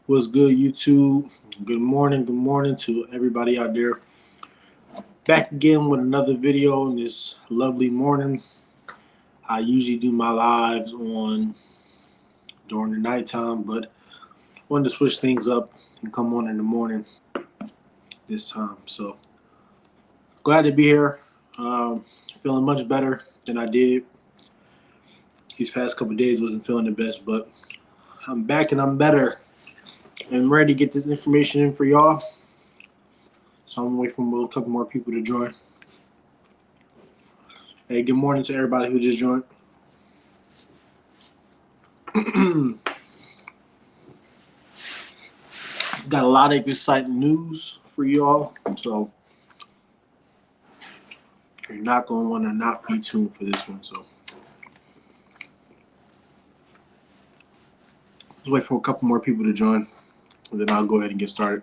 What's good, YouTube? Good morning to everybody out there. Back again with another video on this lovely morning. I usually do my lives on during the nighttime, but wanted to switch things up and come on in the morning this time. So glad to be here. Feeling much better than I did. These past couple of days wasn't feeling the best, but I'm back and I'm better. And ready to get this information in for y'all. So I'm waiting for a couple more people to join. Hey, good morning to everybody who just joined. Got a lot of exciting news for y'all, so you're not going to want to not be tuned for this one. So let's wait for a couple more people to join, and then I'll go ahead and get started.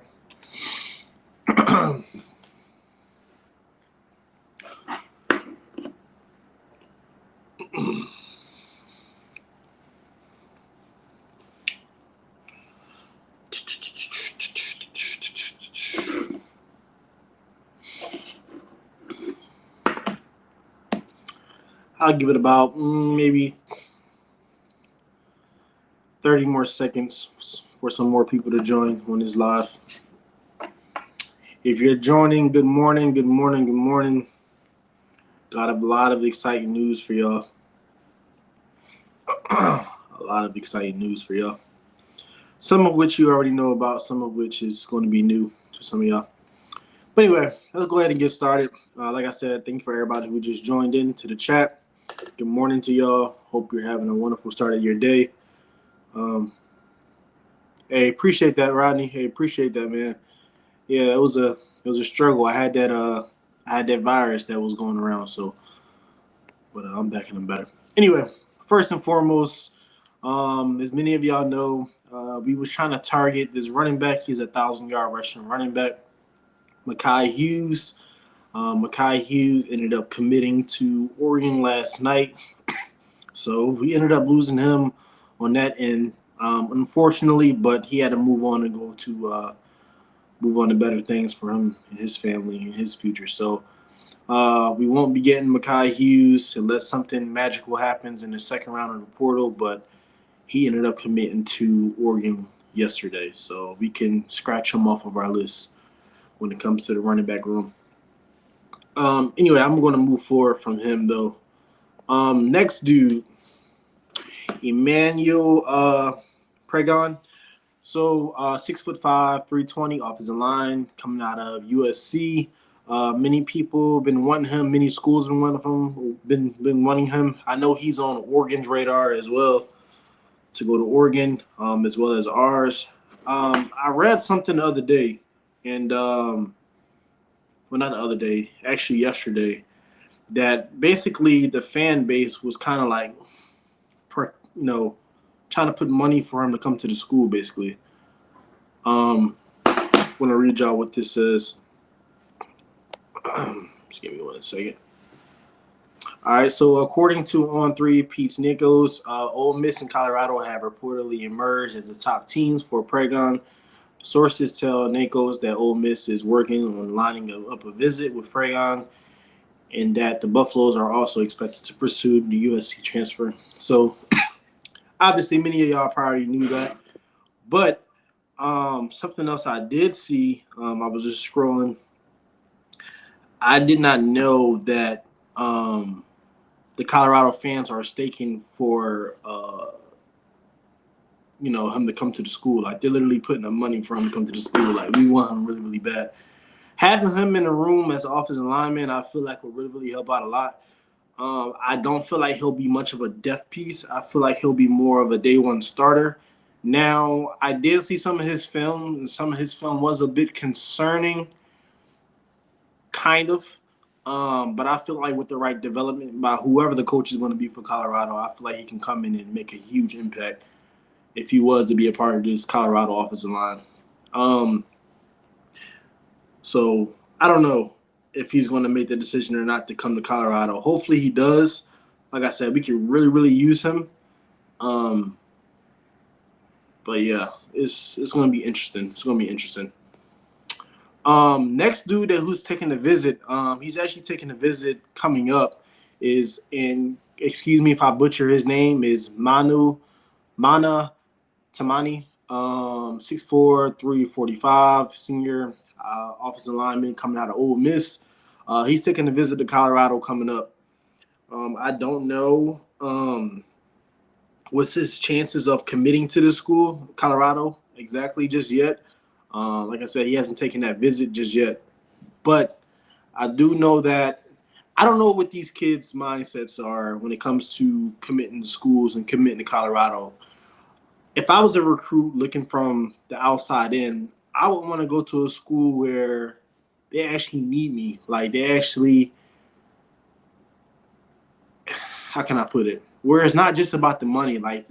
I'll give it about maybe 30 more seconds for some more people to join on this live. If you're joining, good morning. Got a lot of exciting news for y'all. Some of which you already know about, some of which is going to be new to some of y'all. But anyway, let's go ahead and get started. Like I said, thank you for everybody who just joined in to the chat. Good morning to y'all. Hope you're having a wonderful start of your day. Hey, appreciate that, Rodney. Hey, appreciate that, man. Yeah, it was a struggle. I had that virus that was going around, so but I'm back and I'm better. Anyway, first and foremost, as many of y'all know, we was trying to target this running back. He's a 1,000-yard rushing running back, Mekhi Hughes. Mekhi Hughes ended up committing to Oregon last night, so we ended up losing him on that end, unfortunately. But he had to move on and go to better things for him and his family and his future. So we won't be getting Mekhi Hughes unless something magical happens in the second round of the portal. But he ended up committing to Oregon yesterday, so we can scratch him off of our list when it comes to the running back room. Anyway, I'm going to move forward from him, though. Next dude, Emmanuel Pregon. So 6'5", 320, offensive line, coming out of USC. Many people been wanting him. Many schools been wanting him. I know he's on Oregon's radar as well to go to Oregon, as well as ours. I read something the other day, and well, not the other day, actually yesterday, that basically the fan base was kind of like, trying to put money for him to come to the school, basically. I'm going to read y'all what this says. Just give me 1 second. All right, so according to On3, Pete Nichols, Ole Miss and Colorado have reportedly emerged as the top teams for Pregon. Sources tell Nichols that Ole Miss is working on lining up a visit with Pregon, and that the Buffaloes are also expected to pursue the USC transfer. So obviously, many of y'all probably knew that. But something else I did see, I was just scrolling. I did not know that the Colorado fans are staking for him to come to the school. Like, they're literally putting up money for him to come to the school. Like, we want him really, really bad. Having him in the room as an offensive lineman, I feel like will really, really help out a lot. I don't feel like he'll be much of a depth piece. I feel like he'll be more of a day one starter. Now, I did see some of his film, and some of his film was a bit concerning, kind of. But I feel like with the right development by whoever the coach is going to be for Colorado, I feel like he can come in and make a huge impact if he was to be a part of this Colorado offensive line. So I don't know if he's going to make the decision or not to come to Colorado. Hopefully he does. Like I said, we can really, really use him. But yeah, it's gonna be interesting. It's gonna be interesting. Next dude who's taking a visit, he's actually taking a visit coming up is in, excuse me if I butcher his name, is Mana Tamani, 6'4", 345, senior offensive lineman coming out of Ole Miss. He's taking a visit to Colorado coming up. I don't know what's his chances of committing to the school, Colorado, exactly just yet. Like I said, he hasn't taken that visit just yet. But I do know that I don't know what these kids' mindsets are when it comes to committing to schools and committing to Colorado. If I was a recruit looking from the outside in, I would want to go to a school where they actually need me. Like they actually, how can I put it? Where it's not just about the money, like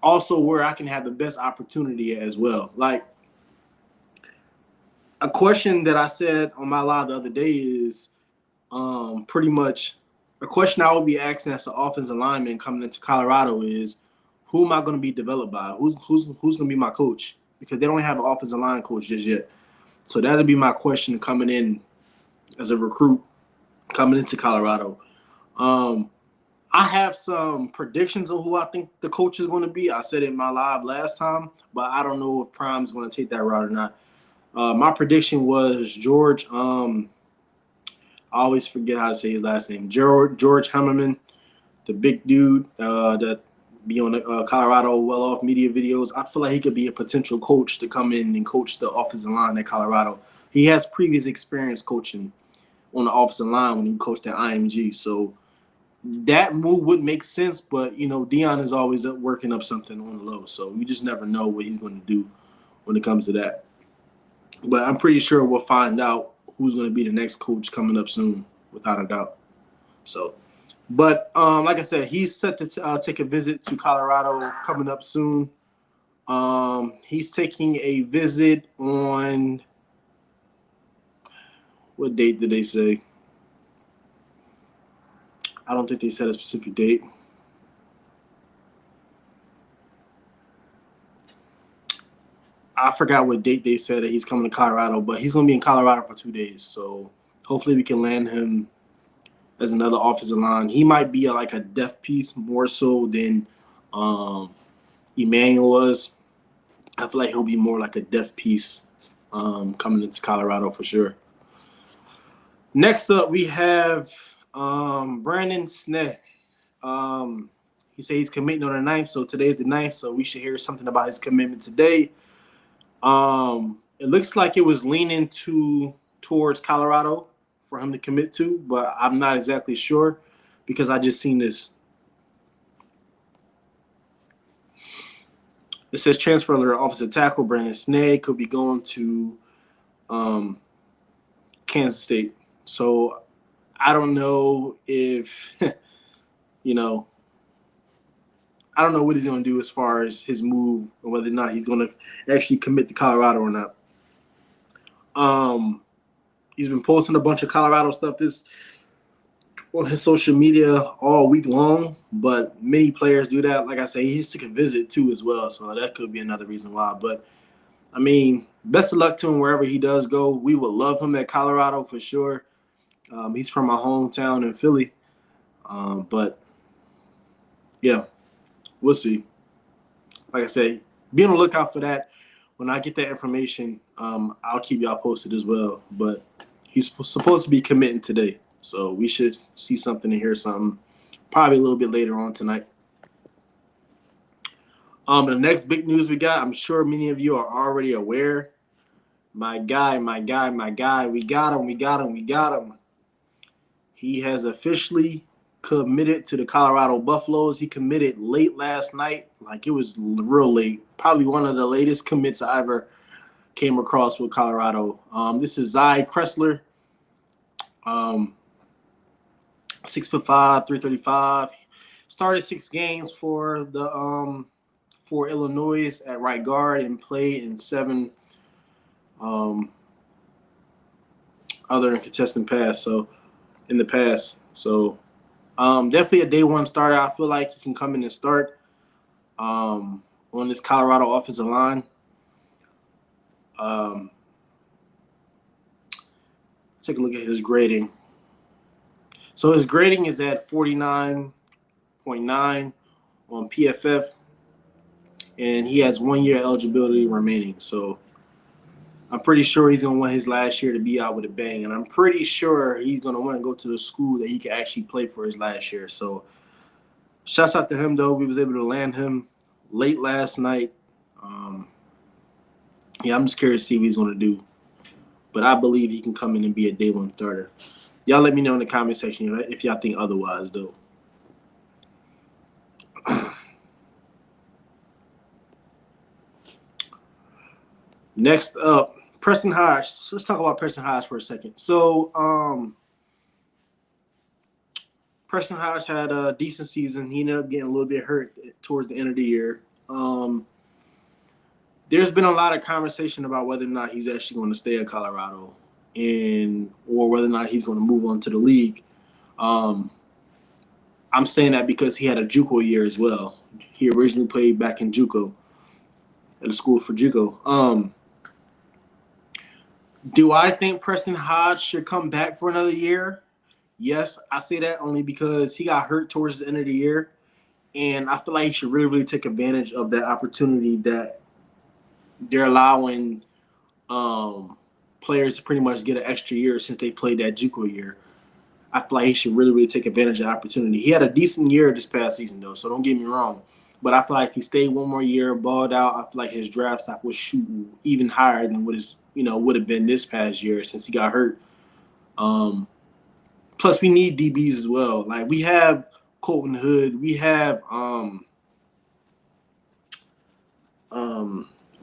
also where I can have the best opportunity as well. Like a question that I said on my live the other day is pretty much a question I would be asking as an offensive lineman coming into Colorado is, who am I going to be developed by? Who's going to be my coach? Because they don't have an offensive line coach just yet. So that'll be my question coming in as a recruit coming into Colorado. I have some predictions of who I think the coach is going to be. I said it in my live last time, but I don't know if Prime's going to take that route or not. My prediction was George. I always forget how to say his last name. George Hammerman, the big dude that be on the Colorado well-off media videos. I feel like he could be a potential coach to come in and coach the offensive line at Colorado. He has previous experience coaching on the offensive line when he coached at IMG. So that move would make sense, but, DeSean is always working up something on the low. So you just never know what he's going to do when it comes to that. But I'm pretty sure we'll find out who's going to be the next coach coming up soon, without a doubt. So, but like I said, he's set to take a visit to Colorado coming up soon. He's taking a visit on, what date did they say? I don't think they said a specific date. I forgot what date they said that he's coming to Colorado, but he's going to be in Colorado for 2 days. So hopefully we can land him as another offensive line. He might be like a depth piece more so than Emmanuel was. I feel like he'll be more like a depth piece coming into Colorado for sure. Next up, we have Brandon Sneh. He said he's committing on the 9th, so today's the 9th, so we should hear something about his commitment today. It looks like it was leaning towards Colorado for him to commit to, but I'm not exactly sure because I just seen this. It says transfer alert, offensive tackle Brandon Sneh could be going to Kansas State. So I don't know if, I don't know what he's going to do as far as his move or whether or not he's going to actually commit to Colorado or not. He's been posting a bunch of Colorado stuff on his social media all week long, but many players do that. Like I say, he took a visit too as well, so that could be another reason why. But, I mean, best of luck to him wherever he does go. We would love him at Colorado for sure. He's from my hometown in Philly. But, yeah, we'll see. Like I said, be on the lookout for that. When I get that information, I'll keep y'all posted as well. But he's supposed to be committing today. So we should see something and hear something probably a little bit later on tonight. The next big news we got, I'm sure many of you are already aware. My guy. We got him. He has officially committed to the Colorado Buffaloes. He committed late last night. Like, it was real late. Probably one of the latest commits I ever came across with Colorado. This is Zy Kressler. 6'5", 335. Started 6 games for the for Illinois at right guard and played in 7 other contested pass. So in the past, definitely a day one starter. I feel like he can come in and start. on this Colorado offensive line. Take a look at his grading. So his grading is at 49.9 on PFF, and he has 1 year eligibility remaining. So I'm pretty sure he's going to want his last year to be out with a bang, and I'm pretty sure he's going to want to go to the school that he can actually play for his last year. So shouts out to him, though. We was able to land him late last night. Yeah, I'm just curious to see what he's going to do. But I believe he can come in and be a day one starter. Y'all let me know in the comment section if y'all think otherwise, though. Next up, Preston Hodge. Let's talk about Preston Hodge for a second. So, Preston Hodge had a decent season. He ended up getting a little bit hurt towards the end of the year. There's been a lot of conversation about whether or not he's actually going to stay at Colorado or whether or not he's going to move on to the league. I'm saying that because he had a JUCO year as well. He originally played back in JUCO at a school for JUCO. Do I think Preston Hodge should come back for another year? Yes, I say that only because he got hurt towards the end of the year, and I feel like he should really, really take advantage of that opportunity that they're allowing players to pretty much get an extra year since they played that JUCO year. I feel like he should really, really take advantage of the opportunity. He had a decent year this past season, though, so don't get me wrong. But I feel like if he stayed one more year, balled out, I feel like his draft stock was shooting even higher than what his would have been this past year since he got hurt. Plus, we need DBs as well. Like, we have Colton Hood. We have I'm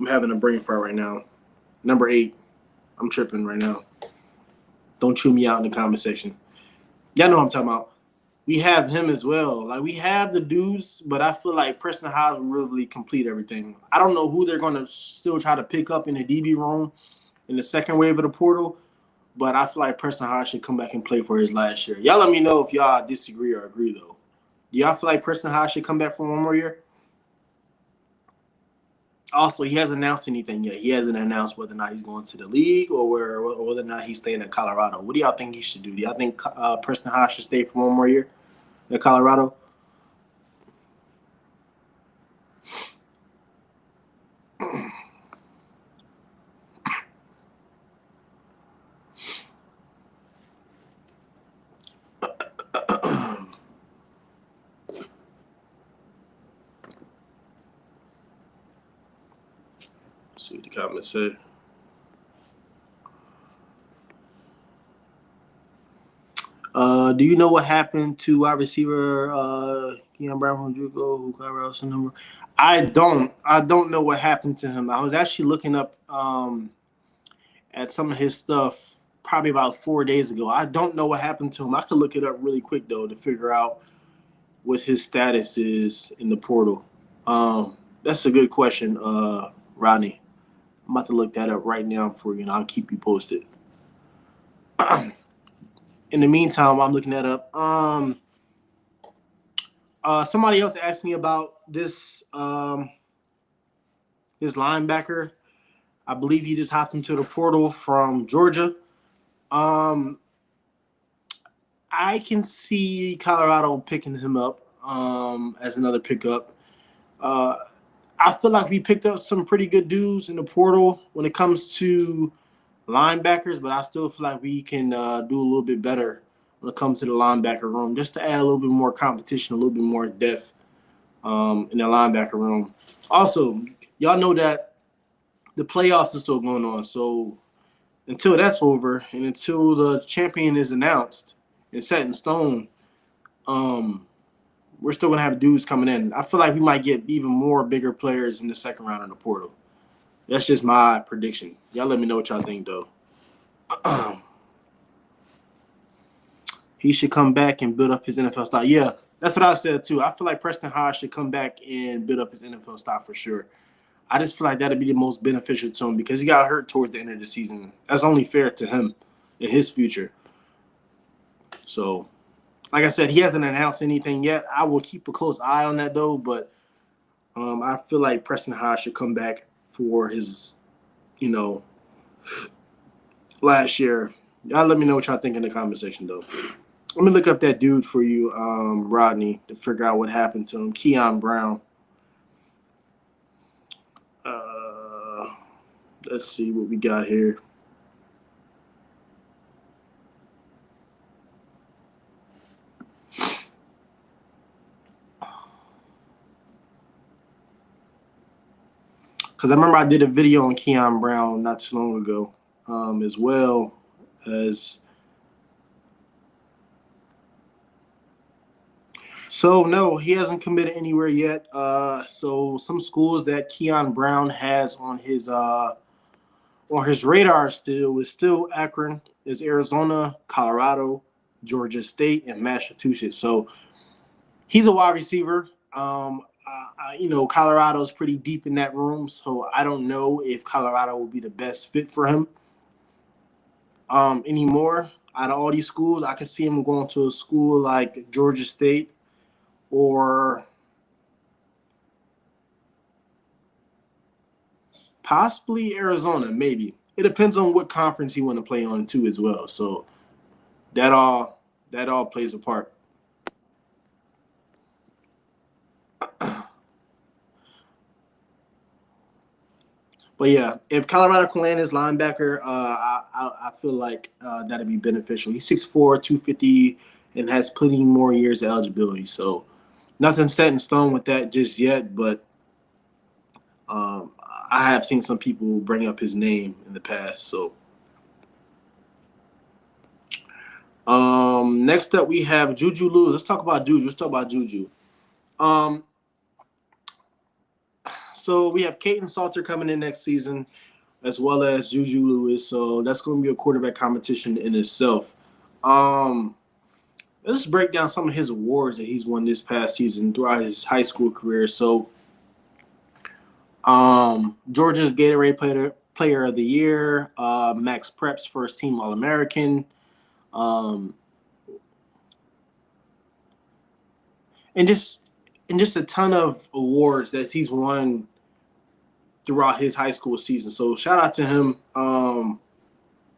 having a brain fart right now. Number 8. I'm tripping right now. Don't chew me out in the comment section. Y'all know what I'm talking about. We have him as well. Like, we have the dudes, but I feel like Preston Hodge will really complete everything. I don't know who they're going to still try to pick up in the DB room in the second wave of the portal, but I feel like Preston Hodge should come back and play for his last year. Y'all let me know if y'all disagree or agree, though. Do y'all feel like Preston Hodge should come back for one more year? Also, he hasn't announced anything yet. He hasn't announced whether or not he's going to the league or whether or not he's staying in Colorado. What do y'all think he should do? Do y'all think Preston Hodge should stay for one more year in Colorado? Let's see what the comments say. Do you know what happened to wide receiver Keon Brown from JUCO who got Rousse's number? I don't know what happened to him. I was actually looking up at some of his stuff probably about 4 days ago. I don't know what happened to him. I could look it up really quick though to figure out what his status is in the portal. That's a good question, Rodney. I'm about to look that up right now for you, and I'll keep you posted. In the meantime, while I'm looking that up, somebody else asked me about this his linebacker. I believe he just hopped into the portal from Georgia. I can see Colorado picking him up as another pickup. I feel like we picked up some pretty good dudes in the portal when it comes to linebackers, but I still feel like we can do a little bit better when it comes to the linebacker room, just to add a little bit more competition, a little bit more depth in the linebacker room. Also, y'all know that the playoffs are still going on, so until that's over and until the champion is announced and set in stone, we're still going to have dudes coming in. I feel like we might get even more bigger players in the second round of the portal. That's just my prediction. Y'all let me know what y'all think, though. He should come back and build up his NFL stock. Yeah, that's what I said, too. I feel like Preston Hodge should come back and build up his NFL stock for sure. I just feel like that would be the most beneficial to him because he got hurt towards the end of the season. That's only fair to him in his future. So, like I said, he hasn't announced anything yet. I will keep a close eye on that, though, but I feel like Preston Hodge should come back for his, last year. Y'all let me know what y'all think in the comment section, though. Let me look up that dude for you, Rodney, to figure out what happened to him. Keon Brown. Let's see what we got here. Because I remember I did a video on Keon Brown not too long ago, as well as. So no, he hasn't committed anywhere yet. So some schools that Keon Brown has on his radar is still Akron, is Arizona, Colorado, Georgia State, and Massachusetts. So he's a wide receiver. Colorado's pretty deep in that room, so I don't know if Colorado will be the best fit for him anymore. Out of all these schools, I can see him going to a school like Georgia State or possibly Arizona, maybe. It depends on what conference he want to play on too as well. So that all plays a part. But yeah, if Colorado can land his linebacker, I feel like that'd be beneficial. He's 6'4", 250, and has plenty more years of eligibility. So nothing set in stone with that just yet, but I have seen some people bring up his name in the past. So next up we have Juju Lewis. Let's talk about Juju. So we have Caden Salter coming in next season, as well as Juju Lewis. So that's going to be a quarterback competition in itself. Let's break down some of his awards that he's won this past season throughout his high school career. So Georgia's Gatorade Player of the Year, Max Prep's First Team All-American, and just a ton of awards that he's won throughout his high school season. So shout out to him.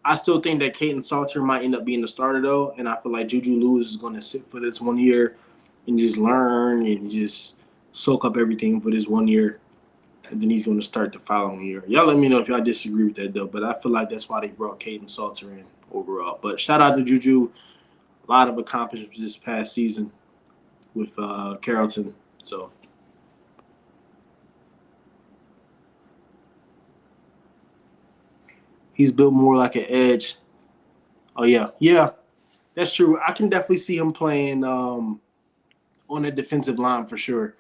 I still think that Caden Salter might end up being the starter, though, and I feel like Juju Lewis is going to sit for this 1 year and just learn and just soak up everything for this 1 year, and then he's going to start the following year. Y'all let me know if y'all disagree with that, though, but I feel like that's why they brought Caden Salter in overall. But shout out to Juju. A lot of accomplishments this past season with Carrollton. So he's built more like an edge. Oh, yeah, that's true. I can definitely see him playing on the defensive line for sure.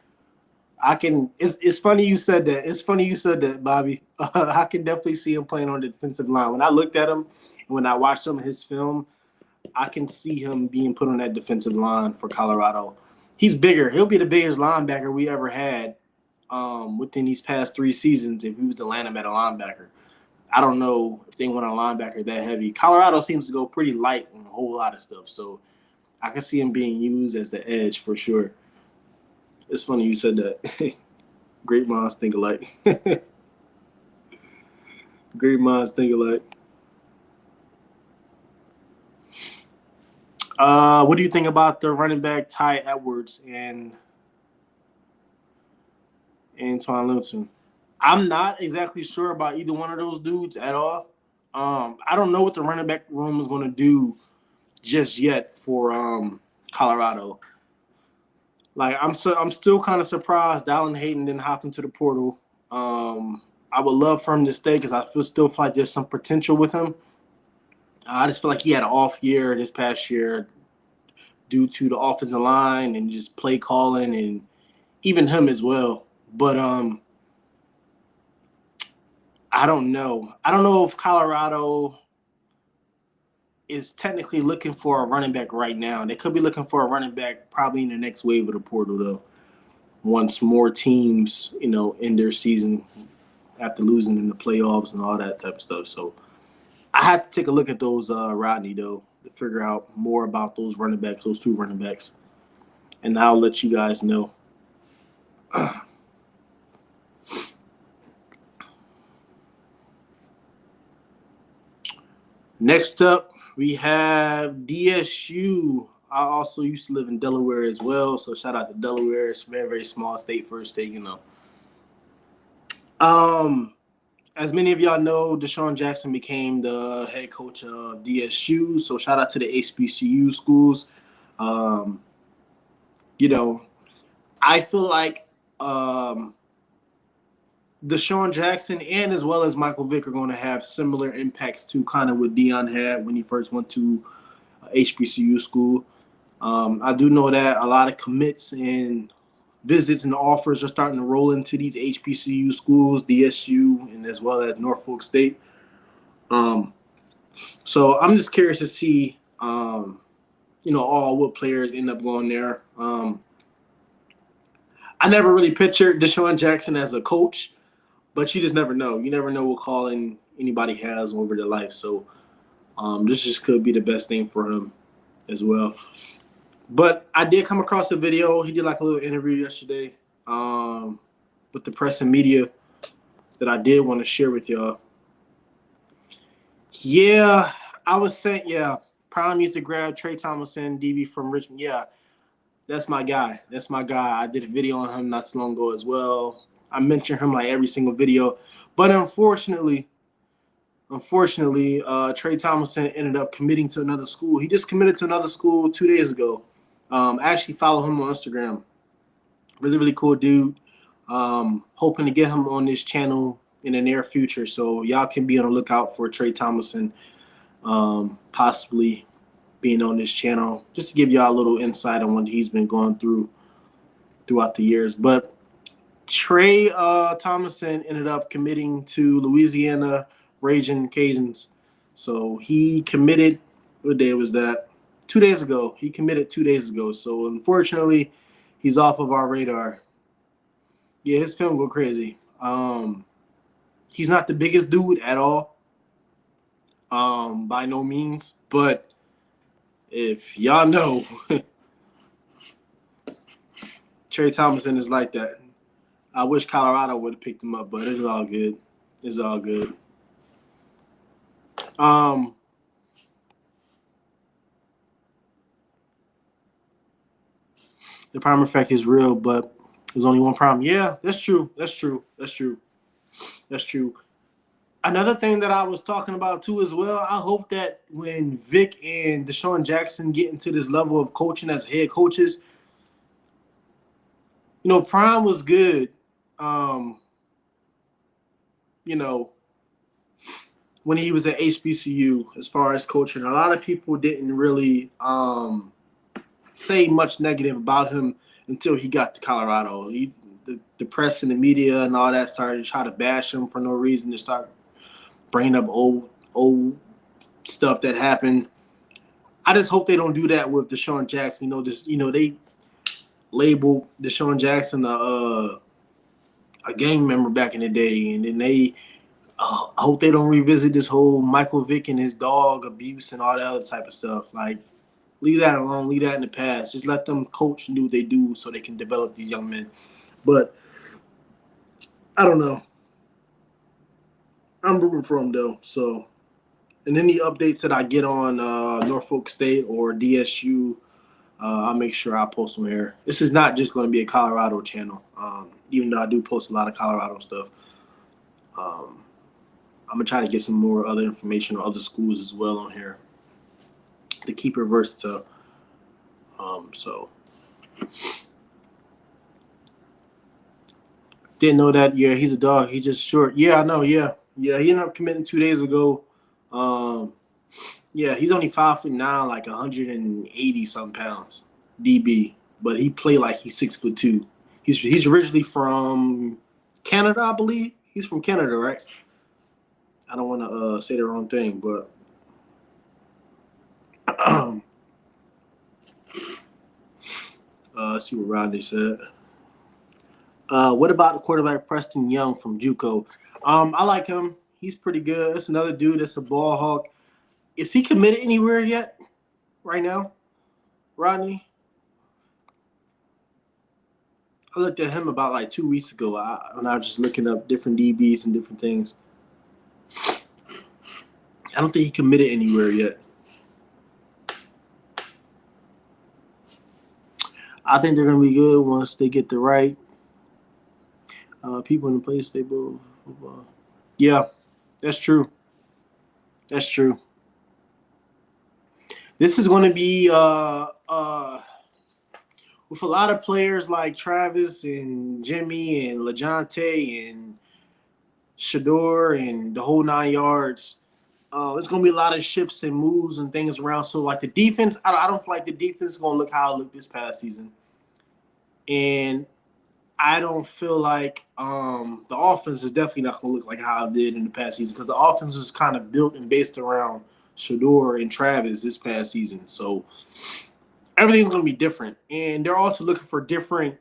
It's funny you said that. It's funny you said that, Bobby. I can definitely see him playing on the defensive line. When I looked at him, when I watched some of his film, I can see him being put on that defensive line for Colorado. He's bigger. He'll be the biggest linebacker we ever had within these past 3 seasons if he was to land him at a linebacker. I don't know if they want a linebacker that heavy. Colorado seems to go pretty light on a whole lot of stuff, so I can see him being used as the edge for sure. It's funny you said that. Great minds think alike. Great minds think alike. What do you think about the running back Ty Edwards and Antoine Livingston? I'm not exactly sure about either one of those dudes at all. I don't know what the running back room is going to do just yet for Colorado. Like I'm still kind of surprised Dallin Hayden didn't hop into the portal. I would love for him to stay because I still feel like there's some potential with him. I just feel like he had an off year this past year due to the offensive line and just play calling and even him as well. But I don't know. I don't know if Colorado is technically looking for a running back right now. They could be looking for a running back probably in the next wave of the portal, though, once more teams, end their season after losing in the playoffs and all that type of stuff. So I had to take a look at those, Rodney, though, to figure out more about those two running backs. And I'll let you guys know. Next up, we have DSU. I also used to live in Delaware as well, so shout out to Delaware. It's a very, very small state for a state, you know. As many of y'all know, DeSean Jackson became the head coach of DSU, so shout out to the HBCU schools. Um, you know, I feel like DeSean Jackson and as well as Michael Vick are going to have similar impacts to kind of what Deion had when he first went to HBCU school. I do know that a lot of commits and visits and offers are starting to roll into these HBCU schools, DSU, and as well as Norfolk State. So I'm just curious to see, all what players end up going there. I never really pictured DeSean Jackson as a coach, but you just never know. You never know what calling anybody has over their life. So this just could be the best thing for him as well. But I did come across a video. He did like a little interview yesterday with the press and media that I did want to share with y'all. Yeah, I was saying, Prime needs to grab Trey Thomason, DB from Richmond. Yeah, that's my guy. That's my guy. I did a video on him not too long ago as well. I mention him like every single video. But unfortunately, Trey Thomason ended up committing to another school. He just committed to another school 2 days ago. I actually follow him on Instagram. Really, really cool dude. Hoping to get him on this channel in the near future. So y'all can be on the lookout for Trey Thomason possibly being on this channel. Just to give y'all a little insight on what he's been going through throughout the years. But Trey Thomason ended up committing to Louisiana Raging Cajuns. So he committed, what day was that? 2 days ago. He committed 2 days ago. So unfortunately, he's off of our radar. Yeah, his film go crazy. He's not the biggest dude at all. By no means. But if y'all know, Trey Thomason is like that. I wish Colorado would have picked him up, but it's all good. It's all good. The prime effect is real, but there's only one problem. Yeah, that's true. That's true. That's true. That's true. Another thing that I was talking about too as well, I hope that when Vic and DeSean Jackson get into this level of coaching as head coaches, Prime was good. When he was at HBCU as far as coaching, a lot of people didn't really say much negative about him until he got to Colorado. The press and the media and all that started to try to bash him for no reason, to start bringing up old stuff that happened. I just hope they don't do that with DeSean Jackson. They labeled DeSean Jackson a gang member back in the day, and then I hope they don't revisit this whole Michael Vick and his dog abuse and all that other type of stuff. Like, leave that alone. Leave that in the past. Just let them coach and do what they do so they can develop these young men. But I don't know. I'm rooting for them, though. So, and any updates that I get on Norfolk State or DSU, I'll make sure I post them here. This is not just going to be a Colorado channel, even though I do post a lot of Colorado stuff. I'm going to try to get some more other information on other schools as well on here to keep it versatile. Didn't know that. Yeah, he's a dog. He's just short. Yeah, I know. Yeah. He ended up committing 2 days ago. He's only 5'9", like 180 some pounds, DB. But he played like he's 6'2". He's originally from Canada, I believe. He's from Canada, right? I don't want to say the wrong thing, but let's see what Rodney said. What about the quarterback Preston Young from JUCO? I like him. He's pretty good. That's another dude that's a ball hawk. Is he committed anywhere yet right now, Rodney? I looked at him about like 2 weeks ago when I was just looking up different DBs and different things. I don't think he committed anywhere yet. I think they're going to be good once they get the right people in place. They both. Yeah, that's true. That's true. This is going to be with a lot of players like Travis and Jimmy and LeJounte and Shador and the whole 9 yards. It's going to be a lot of shifts and moves and things around. So, like the defense, I don't feel like the defense is going to look how it looked this past season. And I don't feel like the offense is definitely not going to look like how it did in the past season because the offense is kind of built and based around Shador and Travis this past season. So everything's going to be different. And they're also looking for different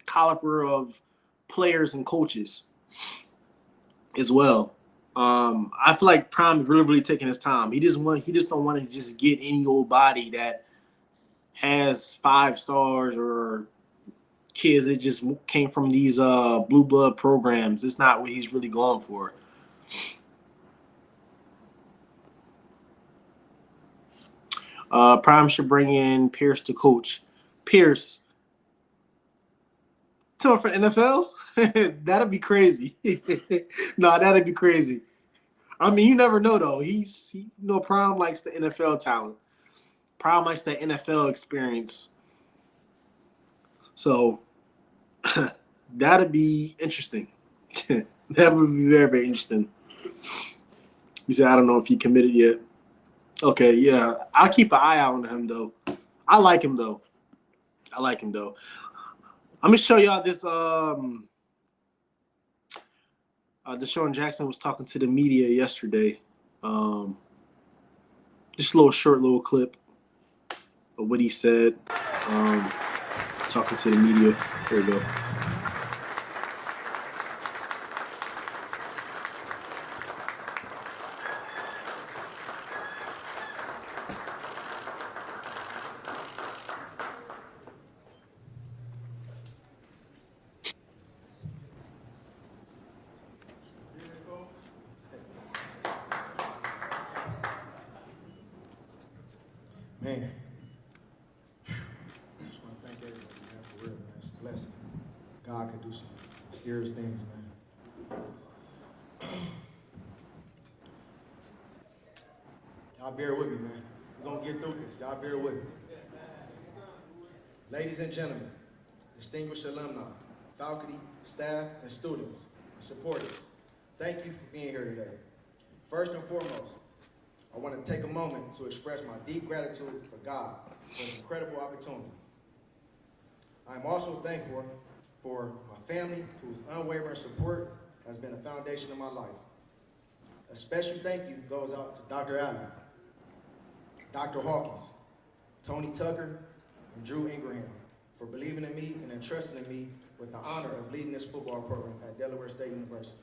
caliber of players and coaches as well. I feel like Prime is really taking his time. He don't want to just get any old body that has 5 stars or kids that just came from these blue blood programs. It's not what he's really going for. Prime should bring in Pierce to coach. Pierce, tell him for NFL? That'd be crazy. No, that'd be crazy. I mean, you never know though. Prime likes the NFL talent. Prime likes that NFL experience. So that'd be interesting. That would be very interesting. You said I don't know if he committed yet. Okay, yeah. I'll keep an eye out on him though. I like him though. I'm gonna show y'all this DeSean Jackson was talking to the media yesterday. Just a short little clip of what he said. Talking to the media. Here we go. Man, I just want to thank everybody, man, for real, man. It's a blessing. God can do some mysterious things, man. Y'all bear with me, man. We're going to get through this. Y'all bear with me. Ladies and gentlemen, distinguished alumni, faculty, staff, and students, and supporters, thank you for being here today. First and foremost, I want to take a moment to express my deep gratitude for God for this incredible opportunity. I am also thankful for my family, whose unwavering support has been a foundation of my life. A special thank you goes out to Dr. Allen, Dr. Hawkins, Tony Tucker, and Drew Ingraham for believing in me and entrusting in me with the honor of leading this football program at Delaware State University.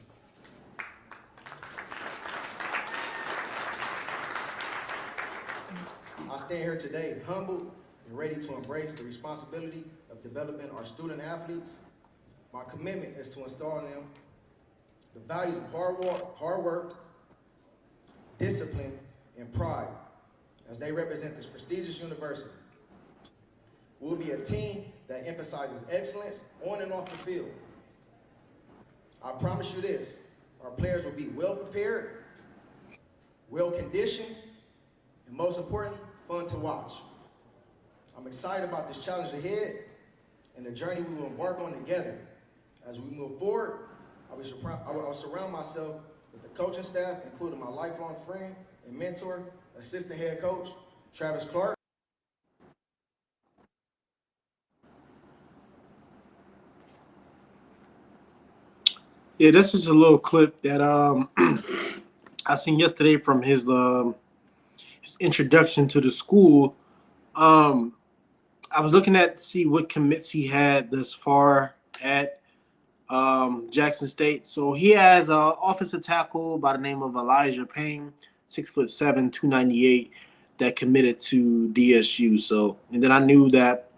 I stand here today humbled and ready to embrace the responsibility of developing our student athletes. My commitment is to install in them the values of hard work, discipline, and pride as they represent this prestigious university. We'll be a team that emphasizes excellence on and off the field. I promise you this, our players will be well prepared, well conditioned, and most importantly, fun to watch. I'm excited about this challenge ahead and the journey we will embark on together. As we move forward, I will surround myself with the coaching staff, including my lifelong friend and mentor, assistant head coach, Travis Clark. Yeah, this is a little clip that I seen yesterday from his introduction to the school. I was looking at see what commits he had thus far at Jackson State. So he has an offensive tackle by the name of Elijah Payne, 6'7", 298, that committed to DSU. So, and then I knew that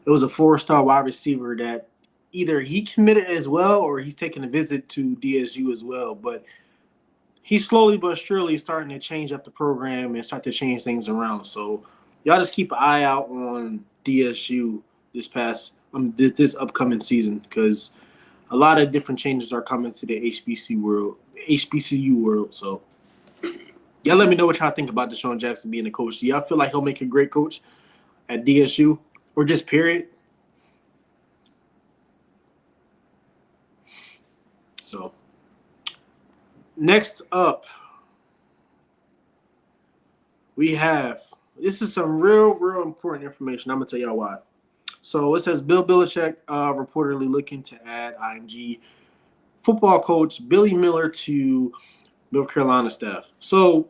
it was a 4-star wide receiver that either he committed as well or he's taking a visit to DSU as well. But he's slowly but surely starting to change up the program and start to change things around. So y'all just keep an eye out on DSU this upcoming season because a lot of different changes are coming to the HBCU world. So y'all let me know what y'all think about DeSean Jackson being a coach. Do y'all feel like he'll make a great coach at DSU or just period? So next up, we have this is some real important information. I'm gonna tell y'all why. So it says Bill Belichick reportedly looking to add IMG football coach Billy Miller to North Carolina staff. So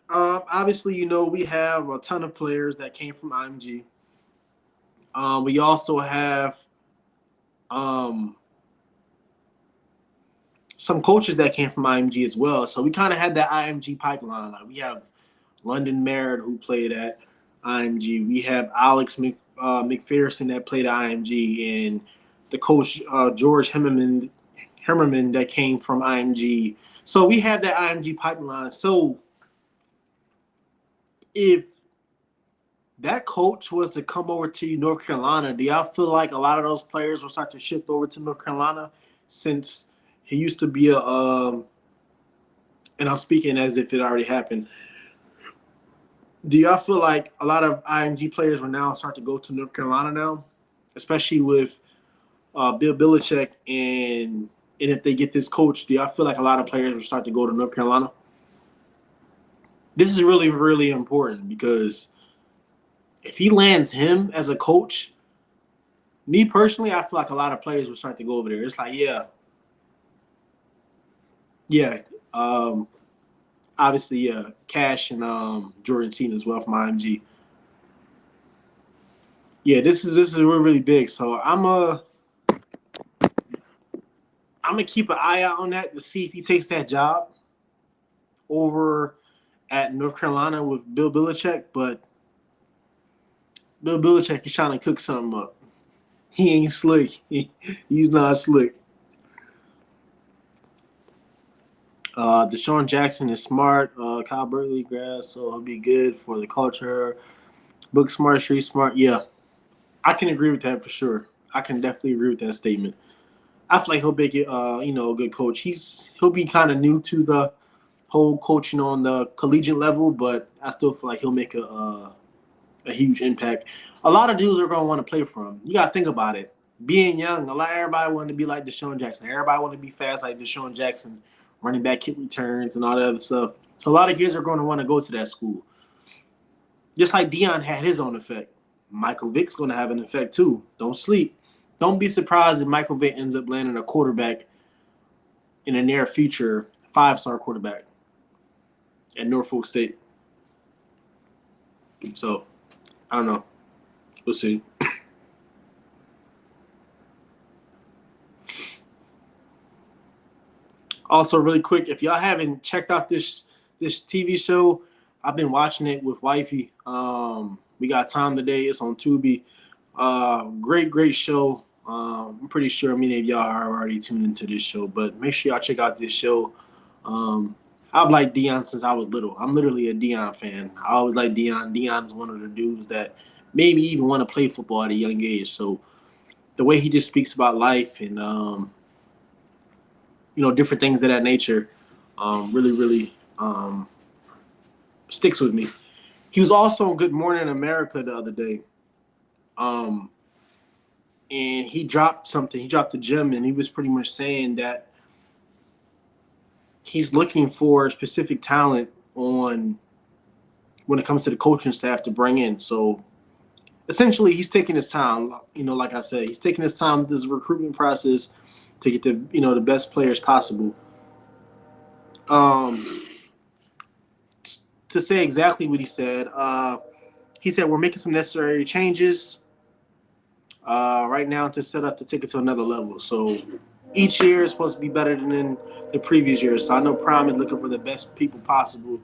obviously, you know, we have a ton of players that came from IMG. We also have some coaches that came from IMG as well. So we kind of had that IMG pipeline. Like we have London Merritt who played at IMG. We have Alex McPherson that played at IMG, and the coach George Hemmerman that came from IMG. So we have that IMG pipeline. So if that coach was to come over to North Carolina, do y'all feel like a lot of those players will start to shift over to North Carolina since he used to be and I'm speaking as if it already happened. Do y'all feel like a lot of IMG players will now start to go to North Carolina now, especially with Bill Belichick and if they get this coach? Do y'all feel like a lot of players will start to go to North Carolina? This is really important because if he lands him as a coach, me personally, I feel like a lot of players will start to go over there. It's like, obviously, Cash and Jordan Cena as well from IMG. Yeah, this is really big. So I'm gonna keep an eye out on that to see if he takes that job over at North Carolina with Bill Belichick. But Bill Belichick is trying to cook something up. He ain't slick. He's not slick. DeSean Jackson is smart. Kyle Burley grad, so he'll be good for the culture. Book smart, street smart. Yeah, I can agree with that for sure. I can definitely agree with that statement. I feel like he'll make it, a good coach. He'll be kind of new to the whole coaching on the collegiate level, but I still feel like he'll make a huge impact. A lot of dudes are going to want to play for him. You got to think about it. Being young, everybody wanted to be like DeSean Jackson. Everybody wanted to be fast like DeSean Jackson, running back kick returns and all that other stuff. So a lot of kids are going to want to go to that school. Just like Deion had his own effect. Michael Vick's going to have an effect too. Don't sleep. Don't be surprised if Michael Vick ends up landing a quarterback in the near future, 5-star quarterback at Norfolk State. So, I don't know. We'll see. Also, really quick, if y'all haven't checked out this TV show, I've been watching it with wifey. We got time today. It's on Tubi. Great show. I'm pretty sure many of y'all are already tuned into this show, but make sure y'all check out this show. I've liked Deion since I was little. I'm literally a Deion fan. I always like Deion. Deion's one of the dudes that made me even want to play football at a young age. So the way he just speaks about life and different things of that nature, really sticks with me. He was also on Good Morning America the other day. And he dropped something. He dropped a gem, and he was pretty much saying that he's looking for specific talent when it comes to the coaching staff to bring in. So essentially, he's taking his time. Like I said, he's taking his time with this recruitment process to get the best players possible. To say exactly what he said we're making some necessary changes right now to set up to take it to another level. So each year is supposed to be better than the previous year. So I know Prime is looking for the best people possible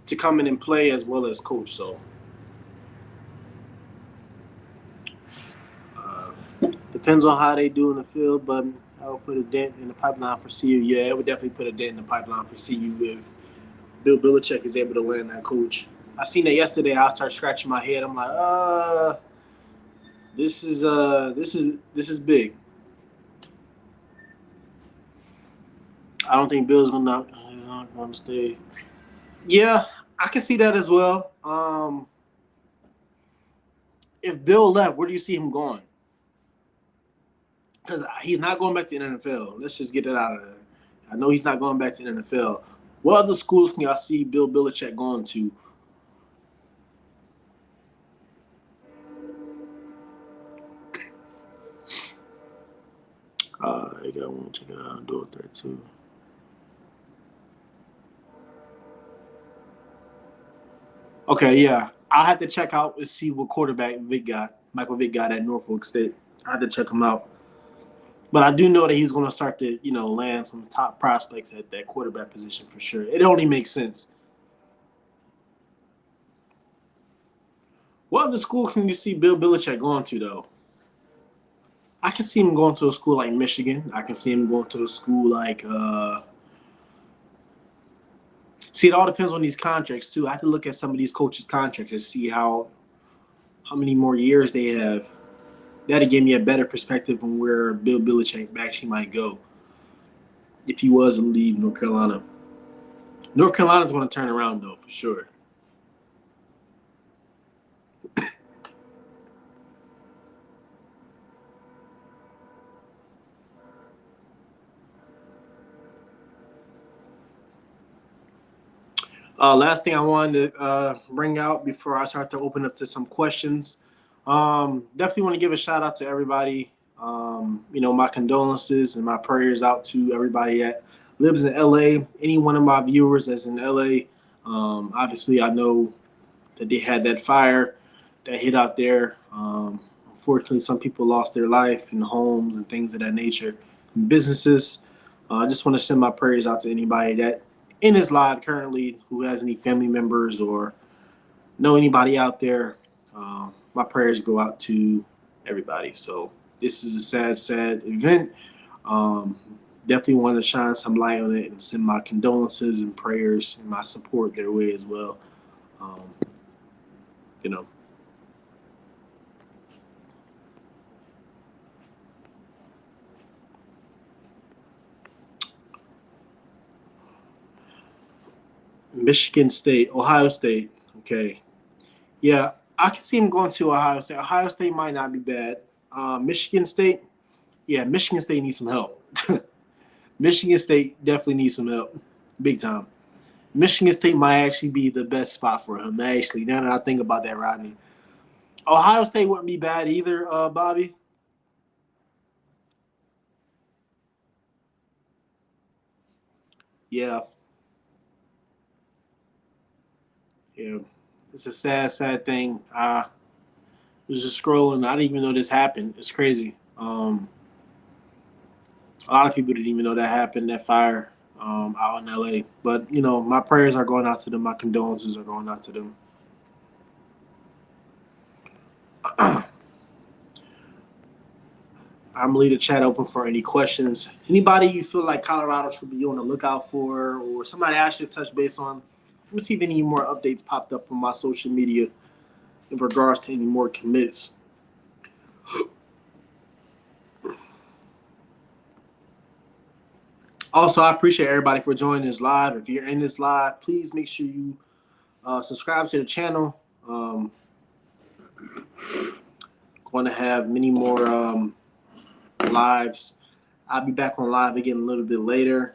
to come in and play as well as coach. So depends on how they do in the field, but I'll put a dent in the pipeline for CU. Yeah, it would definitely put a dent in the pipeline for CU if Bill Belichick is able to land that coach. I seen that yesterday. I started scratching my head. I'm like, this is big. I don't think Bill's he's not going to stay. Yeah, I can see that as well. If Bill left, where do you see him going? Because he's not going back to the NFL. Let's just get it out of there. I know he's not going back to the NFL. What other schools can y'all see Bill Belichick going to? You got one. Check it out. Do it there too. Okay, yeah. I had to check out and see what quarterback Michael Vick got at Norfolk State. I had to check him out. But I do know that he's going to start to, land some top prospects at that quarterback position for sure. It only makes sense. What other school can you see Bill Belichick going to, though? I can see him going to a school like Michigan. I can see him going to a school like see, it all depends on these contracts, too. I have to look at some of these coaches' contracts and see how many more years they have. That'll give me a better perspective on where Bill Belichick actually might go if he was to leave North Carolina. North Carolina's going to turn around, though, for sure. Last thing I wanted to bring out before I start to open up to some questions. Definitely want to give a shout out to everybody. My condolences and my prayers out to everybody that lives in LA. Any one of my viewers that's in LA. Obviously, I know that they had that fire that hit out there. Unfortunately, some people lost their life in homes and things of that nature, businesses. I just want to send my prayers out to anybody that in his live currently who has any family members or know anybody out there. My prayers go out to everybody. So this is a sad, sad event. Definitely want to shine some light on it and send my condolences and prayers and my support their way as well. Michigan State, Ohio State. Okay. Yeah, I can see him going to Ohio State. Ohio State might not be bad. Michigan State, yeah, Michigan State needs some help. Michigan State definitely needs some help, big time. Michigan State might actually be the best spot for him, actually, now that I think about that, Rodney. Ohio State wouldn't be bad either, Bobby. Yeah. Yeah. It's a sad, sad thing. I was just scrolling. I didn't even know this happened. It's crazy. A lot of people didn't even know that happened, that fire out in LA. But, my prayers are going out to them. My condolences are going out to them. I'm going to leave the chat open for any questions. Anybody you feel like Colorado should be on the lookout for or somebody I should touch base on? Let me see if any more updates popped up on my social media in regards to any more commits. Also, I appreciate everybody for joining this live. If you're in this live, please make sure you subscribe to the channel. Going to have many more lives. I'll be back on live again a little bit later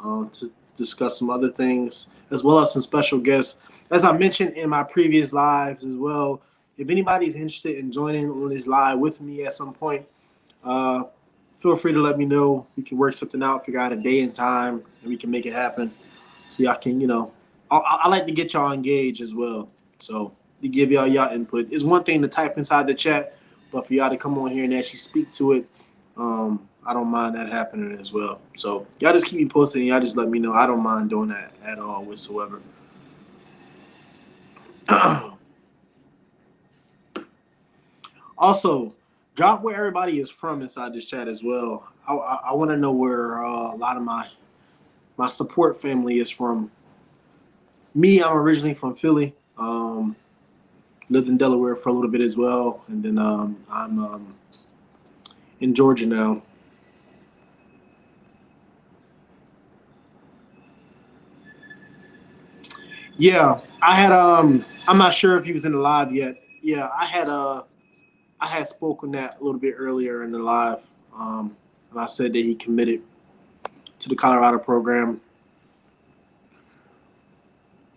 to discuss some other things, as well as some special guests. As I mentioned in my previous lives as well, if anybody's interested in joining on this live with me at some point, feel free to let me know. We can work something out, figure out a day and time, and we can make it happen. So y'all can, I like to get y'all engaged as well. So to give y'all input. It's one thing to type inside the chat, but for y'all to come on here and actually speak to it, I don't mind that happening as well. So y'all just keep me posted and y'all just let me know. I don't mind doing that at all whatsoever. Also, Drop where everybody is from inside this chat as well. I want to know where a lot of my support family is from. Me, I'm originally from Philly. Lived in Delaware for a little bit as well, and then I'm in Georgia now. Yeah, I had I'm not sure if he was in the live yet. Yeah, I had spoken that a little bit earlier in the live. And I said that he committed to the Colorado program.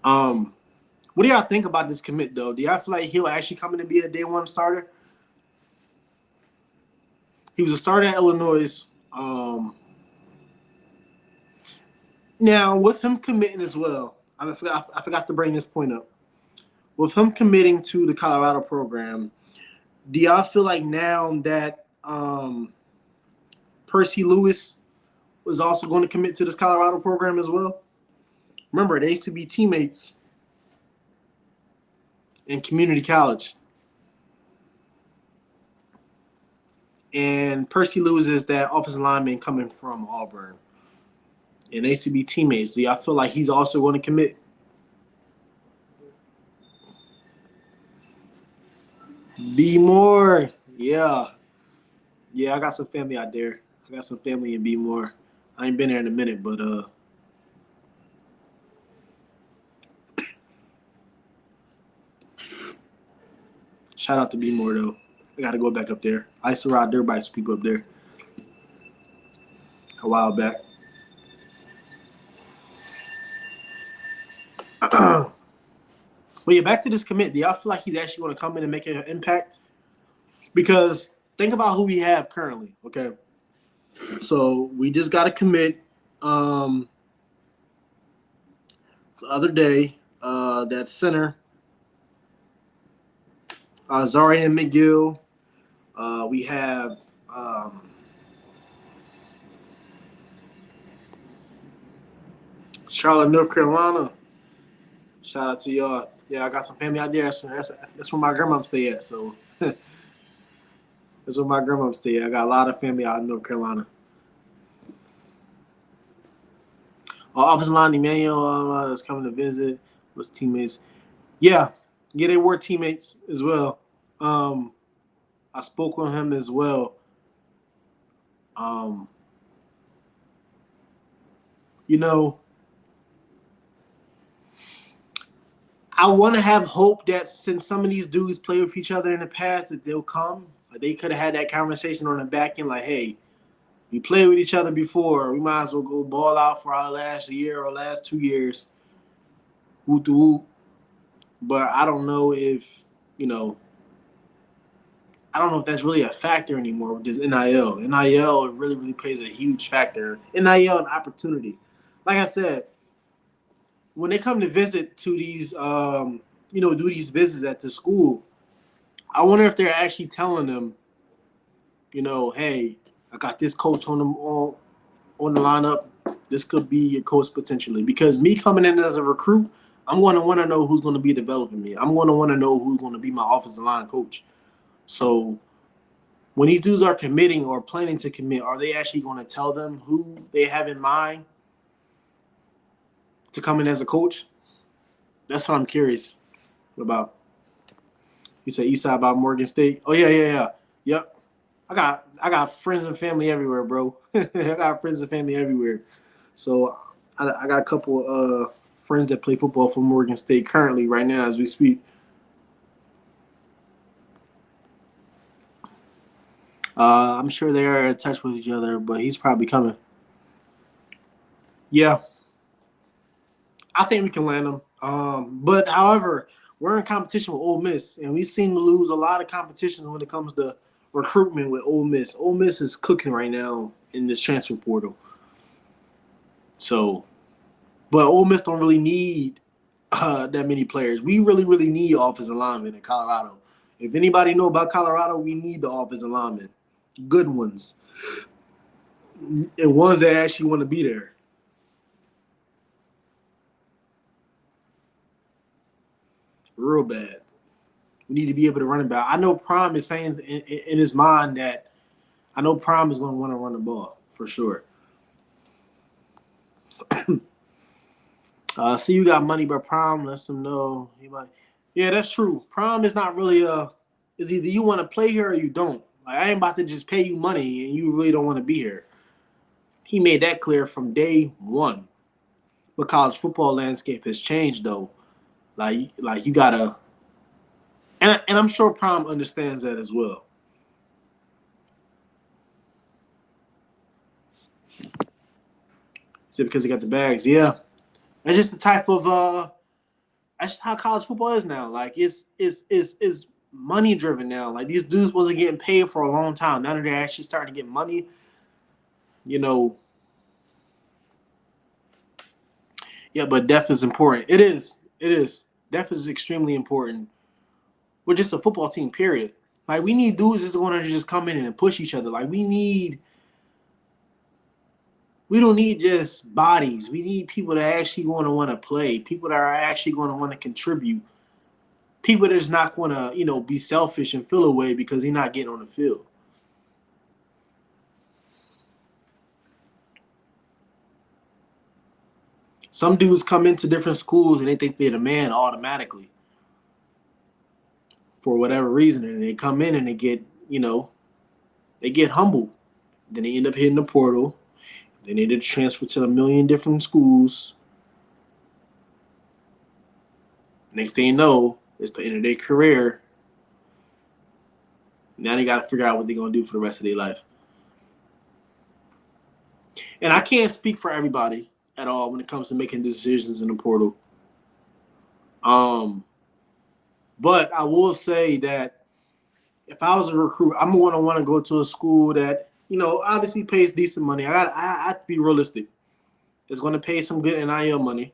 What do y'all think about this commit though? Do y'all feel like he'll actually come in and be a day one starter? He was a starter at Illinois. Now with him committing as well, I forgot to bring this point up. With him committing to the Colorado program, do y'all feel like now that Percy Lewis was also going to commit to this Colorado program as well? Remember, they used to be teammates in community college. And Percy Lewis is that offensive lineman coming from Auburn. And they used to be teammates. Do y'all feel like he's also going to commit? Be more. Yeah. Yeah, I got some family out there. I got some family in Be More. I ain't been there in a minute, but shout out to Be More though. I gotta go back up there. I used to ride dirt bikes with people up there a while back. But yeah, back to this commit. Do y'all feel like he's actually going to come in and make an impact? Because think about who we have currently, okay? So we just got to commit the other day, that center, Zarian McGill. We have Charlotte, North Carolina. Shout out to y'all. Yeah, I got some family out there. So that's where my grandma stay at. So that's where my grandma stay at. I got a lot of family out in North Carolina. Offensive line, Emmanuel is coming to visit. Was teammates? Yeah, they were teammates as well. I spoke with him as well. You know, I want to have hope that since some of these dudes play with each other in the past, that they'll come. Like they could have had that conversation on the back end, like, hey, we played with each other before. We might as well go ball out for our last year or last 2 years. Whoop to whoop. But I don't know if, I don't know if that's really a factor anymore with this NIL. NIL really, really plays a huge factor. NIL and opportunity. Like I said, when they come to visit to these, do these visits at the school, I wonder if they're actually telling them, hey, I got this coach on the lineup. This could be your coach potentially. Because me coming in as a recruit, I'm going to want to know who's going to be developing me. I'm going to want to know who's going to be my offensive line coach. So when these dudes are committing or planning to commit, are they actually going to tell them who they have in mind to come in as a coach? That's what I'm curious about. You say Eastside by Morgan State? Oh yeah. Yep. I got friends and family everywhere, bro. I got friends and family everywhere. So I got a couple friends that play football for Morgan State currently right now as we speak. I'm sure they are in touch with each other, but he's probably coming. Yeah. I think we can land him. But however, we're in competition with Ole Miss, and we seem to lose a lot of competitions when it comes to recruitment with Ole Miss. Ole Miss is cooking right now in this transfer portal. So, but Ole Miss don't really need that many players. We really, really need offensive linemen in Colorado. If anybody know about Colorado, we need the offensive linemen. Good ones. And ones that actually want to be there. Real bad. We need to be able to run it back. I know Prime is saying in his mind that I know Prime is going to want to run the ball for sure. See, you got money, but Prime lets him know he might. Yeah, that's true. Prime is not really is either you want to play here or you don't. Like, I ain't about to just pay you money and you really don't want to be here. He made that clear from day one. But college football landscape has changed though. Like you gotta, and I'm sure Prime understands that as well. Is it because he got the bags? Yeah. That's just the type of that's just how college football is now. Like it's money driven now. Like these dudes wasn't getting paid for a long time. Now that they're actually starting to get money, you know. Yeah, but depth is important. It is. Depth is extremely important. We're just a football team, period. Like we need dudes that's going to just come in and push each other. Like we don't need just bodies. We need people that are actually going to want to play. People that are actually going to want to contribute. People that's not going to, be selfish and feel away because they're not getting on the field. Some dudes come into different schools and they think they're the man automatically for whatever reason. And they come in and they get humbled. Then they end up hitting the portal. They need to transfer to a million different schools. Next thing you know, it's the end of their career. Now they got to figure out what they're going to do for the rest of their life. And I can't speak for everybody at all when it comes to making decisions in the portal. But I will say that if I was a recruit, I'm going to want to go to a school that obviously pays decent money. I have to be realistic. It's going to pay some good NIL money,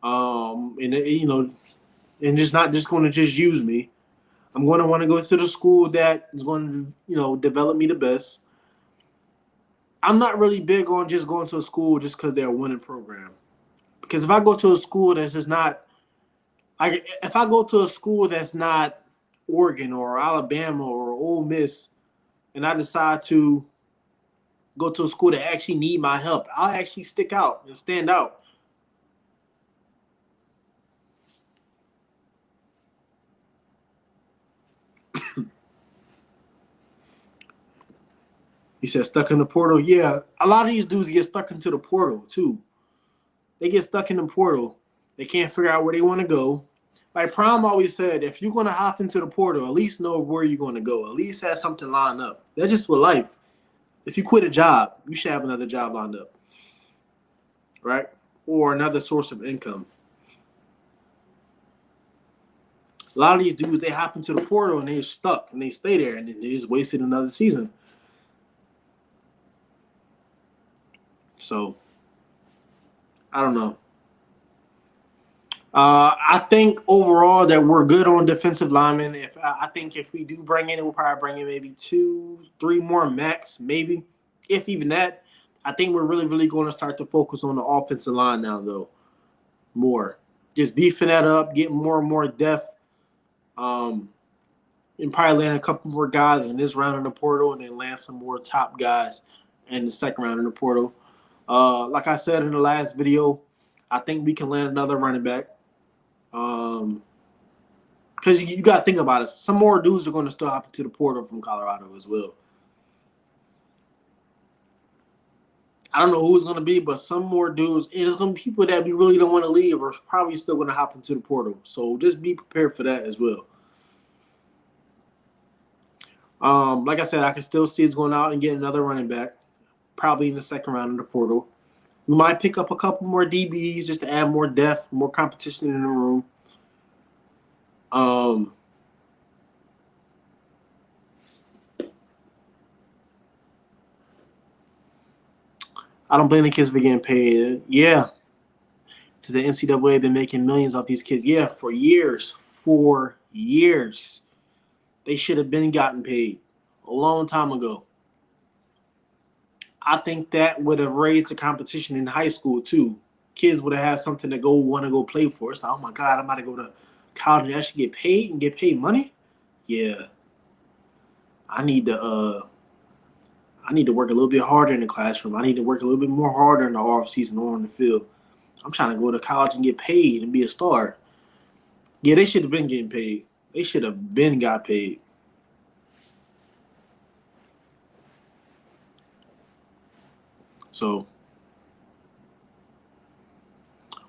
and just not just going to just use me. I'm going to want to go to the school that is going to develop me the best. I'm not really big on just going to a school just because they're a winning program. Because if I go to a school that's just not, if I go to a school that's not Oregon or Alabama or Ole Miss, and I decide to go to a school that actually need my help, I'll actually stick out and stand out. He said stuck in the portal. Yeah, a lot of these dudes get stuck into the portal too. They get stuck in the portal. They can't figure out where they want to go. Like Prime always said, if you're going to hop into the portal, at least know where you're going to go. At least have something lined up. That's just for life. If you quit a job, you should have another job lined up, right? Or another source of income. A lot of these dudes, they hop into the portal and they're stuck and they stay there and they just wasted another season. So, I don't know. I think overall that we're good on defensive linemen. I think if we do bring in, we'll probably bring in maybe 2-3 more max, maybe, if even that. I think we're really, really going to start to focus on the offensive line now, though, more. Just beefing that up, getting more and more depth, and probably land a couple more guys in this round of the portal and then land some more top guys in the second round of the portal. Like I said in the last video, I think we can land another running back. Because you got to think about it. Some more dudes are going to still hop into the portal from Colorado as well. I don't know who it's going to be, but some more dudes. And it's going to be people that we really don't want to leave are probably still going to hop into the portal. So just be prepared for that as well. Like I said, I can still see us going out and getting another running back, probably in the second round of the portal. We might pick up a couple more DBs just to add more depth, more competition in the room. I don't blame the kids for getting paid. Yeah. To the NCAA, been making millions off these kids. Yeah, for years. For years. They should have been gotten paid a long time ago. I think that would have raised the competition in high school too. Kids would have had something to want to go play for. It's like, oh my God, I'm about to go to college and actually get paid money. yeah, I need to work a little bit harder in the classroom. I need to work a little bit more harder in the off season or on the field. I'm trying to go to college and get paid and be a star. Yeah, they should have been getting paid. They should have been got paid. So,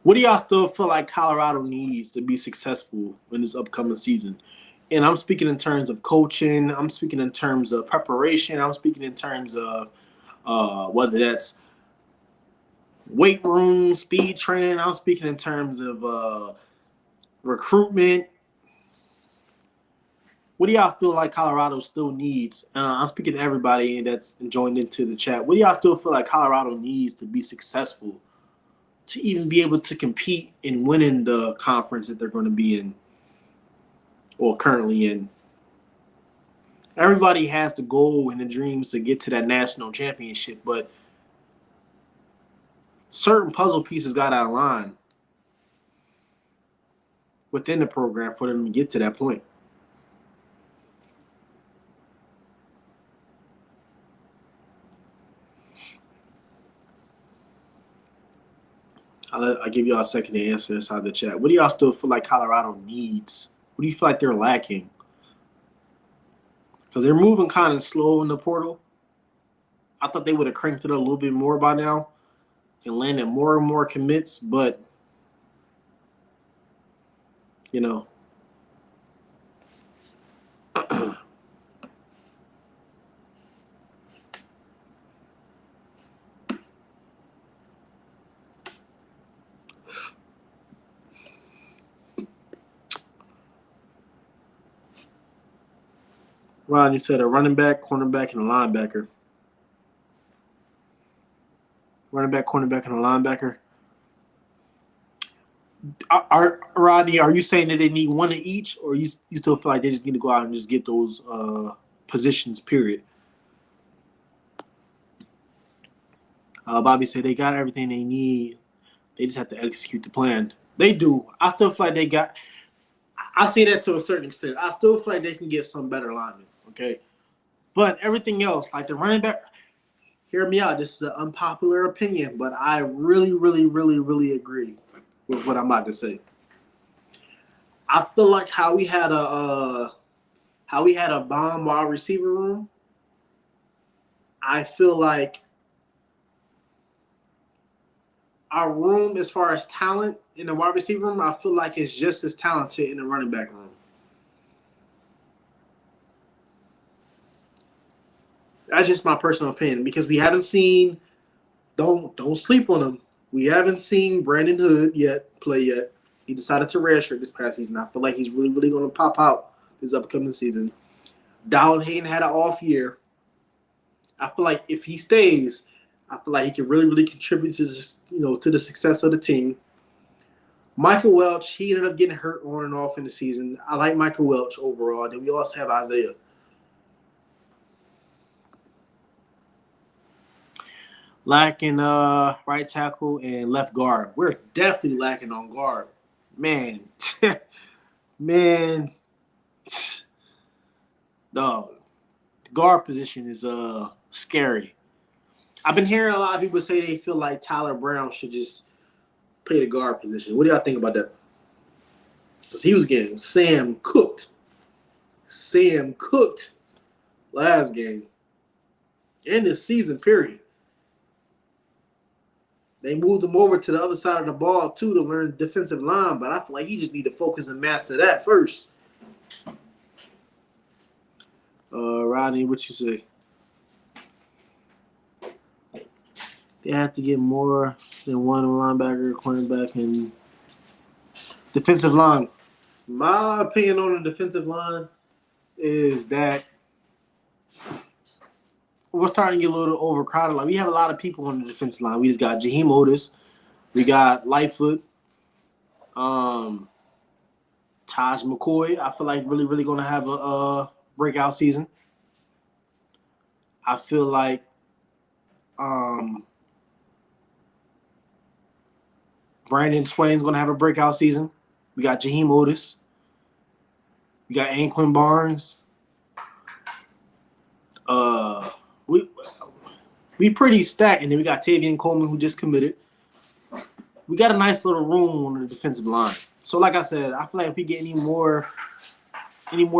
what do y'all still feel like Colorado needs to be successful in this upcoming season? And I'm speaking in terms of coaching. I'm speaking in terms of preparation. I'm speaking in terms of whether that's weight room, speed training. I'm speaking in terms of recruitment. What do y'all feel like Colorado still needs? I'm speaking to everybody that's joined into the chat. What do y'all still feel like Colorado needs to be successful, to even be able to compete in winning the conference that they're going to be in or currently in? Everybody has the goal and the dreams to get to that national championship, but certain puzzle pieces got to align within the program for them to get to that point. I'll give y'all a second to answer inside the chat. What do y'all still feel like Colorado needs? What do you feel like they're lacking? Because they're moving kind of slow in the portal. I thought they would have cranked it a little bit more by now and landed more and more commits, but, you know. Rodney said a running back, cornerback, and a linebacker. Running back, cornerback, and a linebacker. Rodney, are you saying that they need one of each, or you still feel like they just need to go out and just get those positions, period? Bobby said they got everything they need. They just have to execute the plan. They do. I still feel like they got – I say that to a certain extent. I still feel like they can get some better linemen, okay? But everything else, like the running back – hear me out. This is an unpopular opinion, but I really, really, really, really agree with what I'm about to say. I feel like how we had a bomb wide receiver room. I feel like our room, as far as talent in the wide receiver room, I feel like it's just as talented in the running back room. That's just my personal opinion, because we haven't seen. Don't sleep on him. We haven't seen Brandon Hood play yet. He decided to redshirt this past season. I feel like he's really, really going to pop out this upcoming season. Dallin Hayden had an off year. I feel like if he stays, I feel like he can really, really contribute to this, to the success of the team. Michael Welch, he ended up getting hurt on and off in the season. I like Michael Welch overall. Then we also have Isaiah. Lacking right tackle and left guard. We're definitely lacking on guard. Man. Man. Dog. The guard position is scary. I've been hearing a lot of people say they feel like Tyler Brown should just play the guard position. What do y'all think about that? Because he was getting Sam cooked last game. In this season, period. They moved him over to the other side of the ball, too, to learn defensive line, but I feel like he just need to focus and master that first. Rodney, what you say? They have to get more than one linebacker, cornerback, and defensive line. My opinion on the defensive line is that we're starting to get a little overcrowded. Like, we have a lot of people on the defensive line. We just got Jaheim Otis. We got Lightfoot. Taj McCoy, I feel like really, really going to have a breakout season. I feel like Brandon Swain's going to have a breakout season. We got Jaheim Otis. We got Anquin Barnes. We pretty stacked, and then we got Tavian Coleman who just committed. We got a nice little room on the defensive line. So, like I said, I feel like if we get any more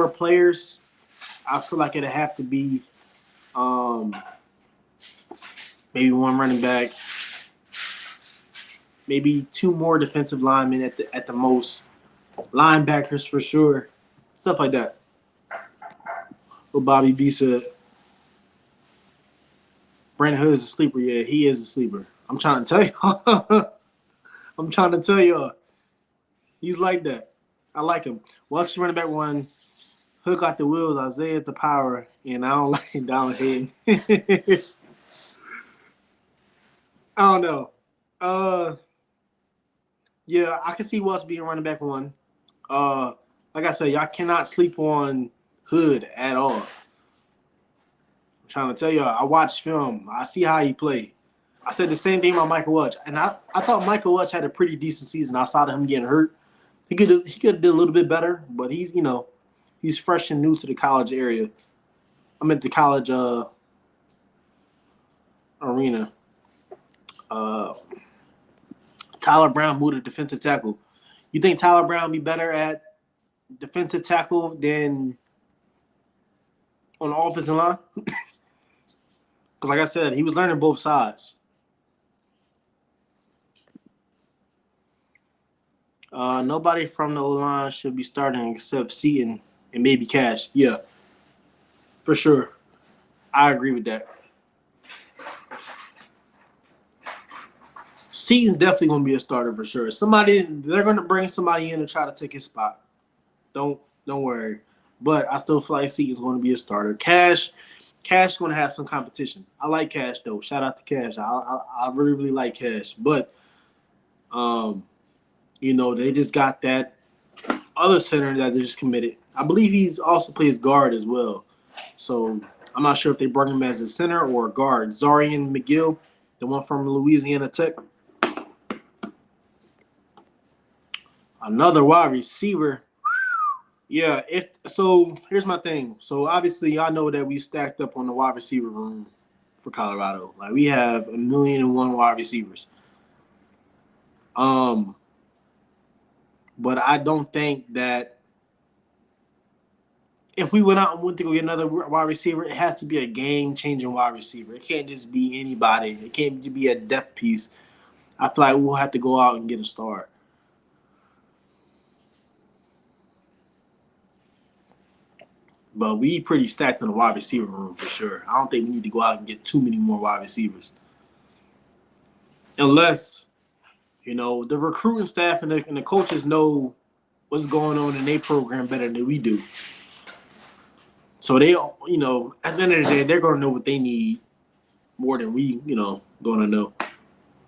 players, I feel like it'd have to be maybe one running back, maybe 2 more defensive linemen at the most, linebackers for sure, stuff like that. What Bobby B said. Brandon Hood is a sleeper. Yeah, he is a sleeper. I'm trying to tell y'all. I'm trying to tell y'all. He's like that. I like him. Watch running back 1. Hood got the wheels. Isaiah's the power. And I don't like him down the head. I don't know. Yeah, I can see Watts being running back 1. Like I said, y'all cannot sleep on Hood at all. I'm trying to tell y'all, I watch film. I see how he play. I said the same thing about Michael Welch. And I thought Michael Welch had a pretty decent season outside of him getting hurt. He could have did a little bit better, but he's fresh and new to the college area. I'm at the college arena. Tyler Brown moved to defensive tackle. You think Tyler Brown be better at defensive tackle than on the offensive line? Because like I said, he was learning both sides. Nobody from the O-line should be starting except Seaton and maybe Cash. Yeah, for sure. I agree with that. Seaton's definitely going to be a starter for sure. They're going to bring somebody in to try to take his spot. Don't worry. But I still feel like Seaton's going to be a starter. Cash is going to have some competition. I like Cash though. Shout out to Cash. I really, really like Cash. But they just got that other center that they just committed. I believe he's also plays guard as well. So I'm not sure if they bring him as a center or a guard. Zarian McGill, the one from Louisiana Tech. Another wide receiver. Yeah, here's my thing. So obviously y'all know that we stacked up on the wide receiver room for Colorado. Like we have 1,000,001 wide receivers. But I don't think that if we went out and went to go get another wide receiver, it has to be a game-changing wide receiver. It can't just be anybody. It can't just be a depth piece. I feel like we'll have to go out and get a star. But we pretty stacked in the wide receiver room for sure. I don't think we need to go out and get too many more wide receivers. Unless, the recruiting staff and the coaches know what's going on in their program better than we do. So they, at the end of the day, they're going to know what they need more than we, going to know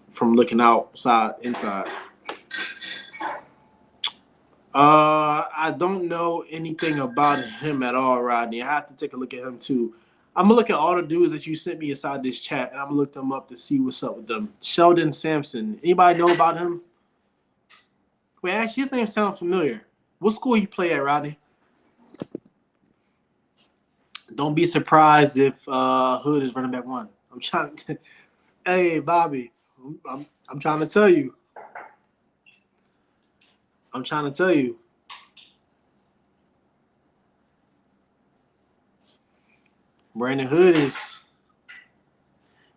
from looking outside, inside. I don't know anything about him at all, Rodney. I have to take a look at him too. I'm gonna look at all the dudes that you sent me inside this chat, and I'm gonna look them up to see what's up with them. Sheldon Sampson. Anybody know about him? Wait, actually, his name sounds familiar. What school he play at, Rodney? Don't be surprised if Hood is running back 1. I'm trying to. Hey, Bobby, I'm trying to tell you. I'm trying to tell you. Brandon Hood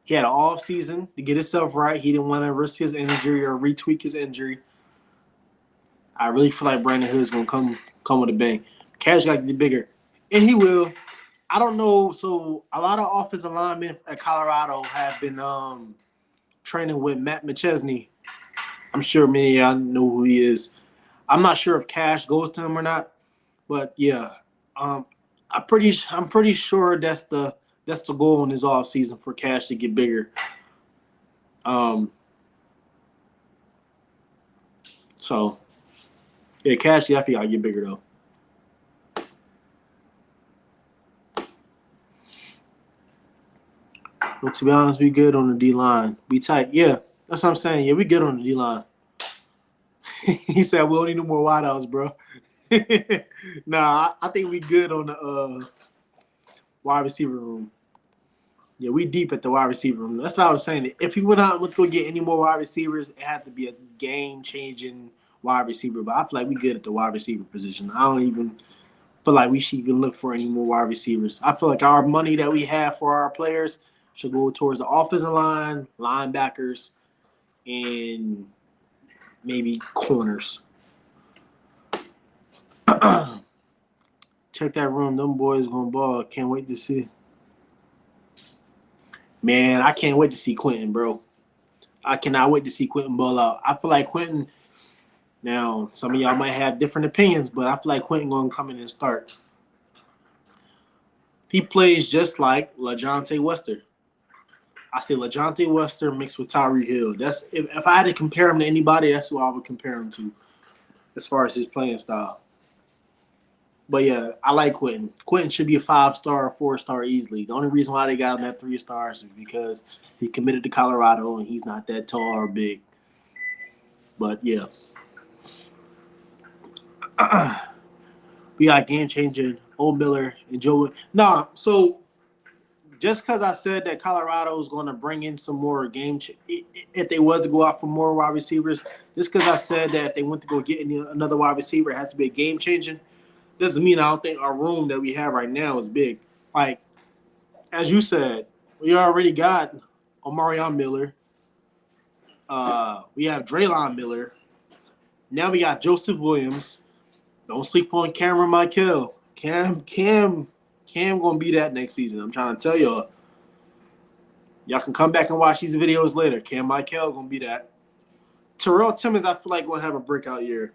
he had an off season to get himself right. He didn't want to risk his injury or retweak his injury. I really feel like Brandon Hood's going to come with a bang. Cash got to get bigger. And he will. I don't know. So a lot of offensive linemen at Colorado have been training with Matt McChesney. I'm sure many of y'all know who he is. I'm not sure if Cash goes to him or not, but yeah, I'm pretty sure that's the goal in his off season for Cash to get bigger. So yeah, Cash definitely gotta get bigger though. But to be honest, we good on the D line. We tight. Yeah, that's what I'm saying. Yeah, we good on the D line. He said we don't need no more wideouts, bro. Nah, I think we good on the wide receiver room. Yeah, we deep at the wide receiver room. That's what I was saying. If he went out and was going to get any more wide receivers, it had to be a game-changing wide receiver. But I feel like we good at the wide receiver position. I don't even feel like we should even look for any more wide receivers. I feel like our money that we have for our players should go towards the offensive line, linebackers, and maybe corners. Check that room. Them boys going to ball. Can't wait to see. Man, I can't wait to see Quentin, bro. I cannot wait to see Quentin ball out. I feel like Quentin, now, some of y'all might have different opinions, but I feel like Quentin going to come in and start. He plays just like LaJohntay Wester. I say LaJohntay Wester mixed with Tyreek Hill. That's if I had to compare him to anybody, that's who I would compare him to as far as his playing style. But yeah, I like Quentin. Quentin should be a 5-star or 4-star easily. The only reason why they got him at 3 stars is because he committed to Colorado and he's not that tall or big. But yeah. We got game changer, Old Miller, and Joe. Nah, so just because I said that Colorado is going to bring in some more if they was to go out for more wide receivers, just because I said that if they went to go get another wide receiver, it has to be a game changing, doesn't mean I don't think our room that we have right now is big. Like, as you said, we already got Omarion Miller. We have Draylon Miller. Now we got Joseph Williams. Don't sleep on Cameron Michael. Cam gonna be that next season. I'm trying to tell y'all. Y'all can come back and watch these videos later. Cam Michael gonna be that. Terrell Timmons, I feel like gonna have a breakout year.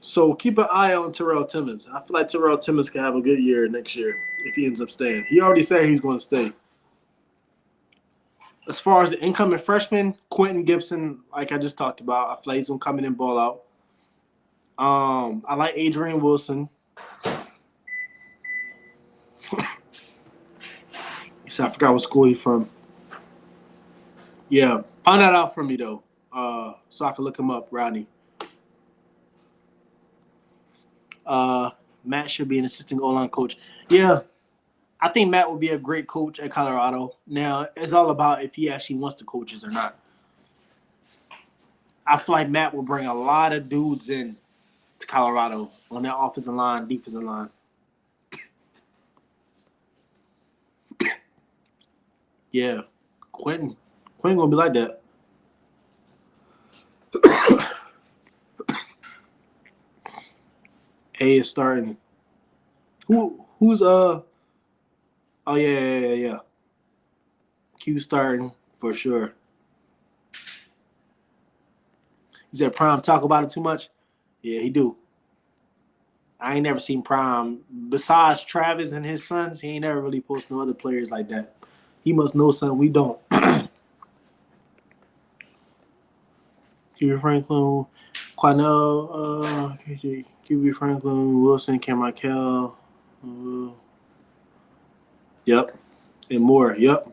So keep an eye on Terrell Timmons. I feel like Terrell Timmons can have a good year next year if he ends up staying. He already said he's going to stay. As far as the incoming freshman, Quentin Gibson, like I just talked about, I feel like he's going to come in and ball out. I like Adrian Wilson. So I forgot what school he's from. Yeah, find that out for me, though, so I can look him up, Rodney. Matt should be an assistant O-line coach. Yeah, I think Matt will be a great coach at Colorado. Now, it's all about if he actually wants to coaches or not. I feel like Matt will bring a lot of dudes in to Colorado on that offensive line, defensive line. Yeah, Quentin gonna be like that. A is starting. Who's Oh yeah. Q starting for sure. He said Prime talk about it too much. Yeah, he do. I ain't never seen Prime besides Travis and his sons. He ain't never really posted no other players like that. He must know something we don't. QB Franklin, Quanell, QB Franklin, Wilson, Cameron Kell. Yep. And more. Yep.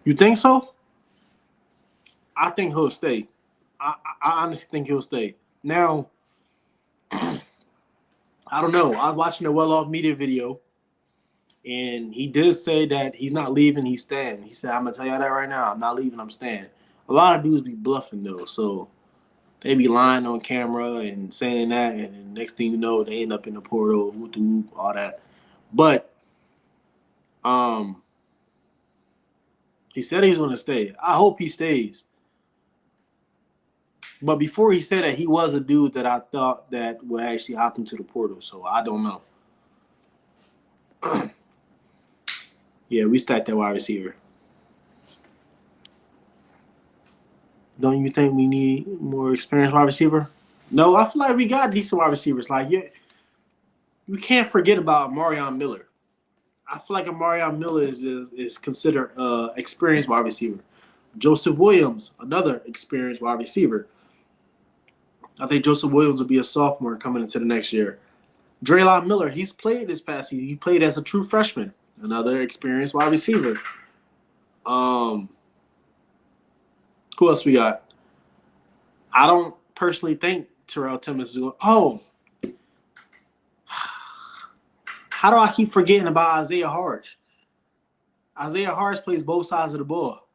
You think so? I think he'll stay. I honestly think he'll stay. Now, I don't know. I was watching a well-off media video, and he did say that he's not leaving, he's staying. He said, I'm going to tell y'all that right now. I'm not leaving, I'm staying. A lot of dudes be bluffing, though, so they be lying on camera and saying that, and then next thing you know, they end up in the portal, all that. But he said he's going to stay. I hope he stays. But before he said that, he was a dude that I thought that would actually hop into the portal. So I don't know. Yeah, we stacked that wide receiver. Don't you think we need more experienced wide receiver? No, I feel like we got decent wide receivers. Like, yeah, we can't forget about Marion Miller. I feel like Marion Miller is considered experienced wide receiver. Joseph Williams, another experienced wide receiver. I think Joseph Williams will be a sophomore coming into the next year. Draylon Miller, he's played this past season. He played as a true freshman. Another experienced wide receiver. Who else we got? I don't personally think Terrell Timmons is going. Oh, how do I keep forgetting about Isaiah Hodge? Isaiah Hodge plays both sides of the ball.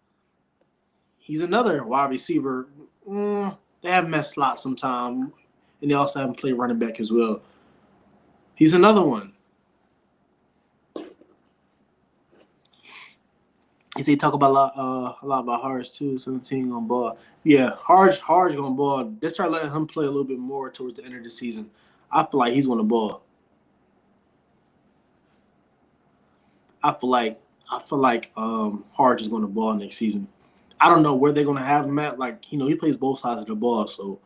He's another wide receiver. They have messed slots sometimes, and they also haven't played running back as well. He's another one. They talk about a lot about Hodge too. 17 on ball. Yeah, Hodge on ball. They start letting him play a little bit more towards the end of the season. I feel like he's going to ball. I feel like Hodge is going to ball next season. I don't know where they're going to have him at. Like, he plays both sides of the ball. So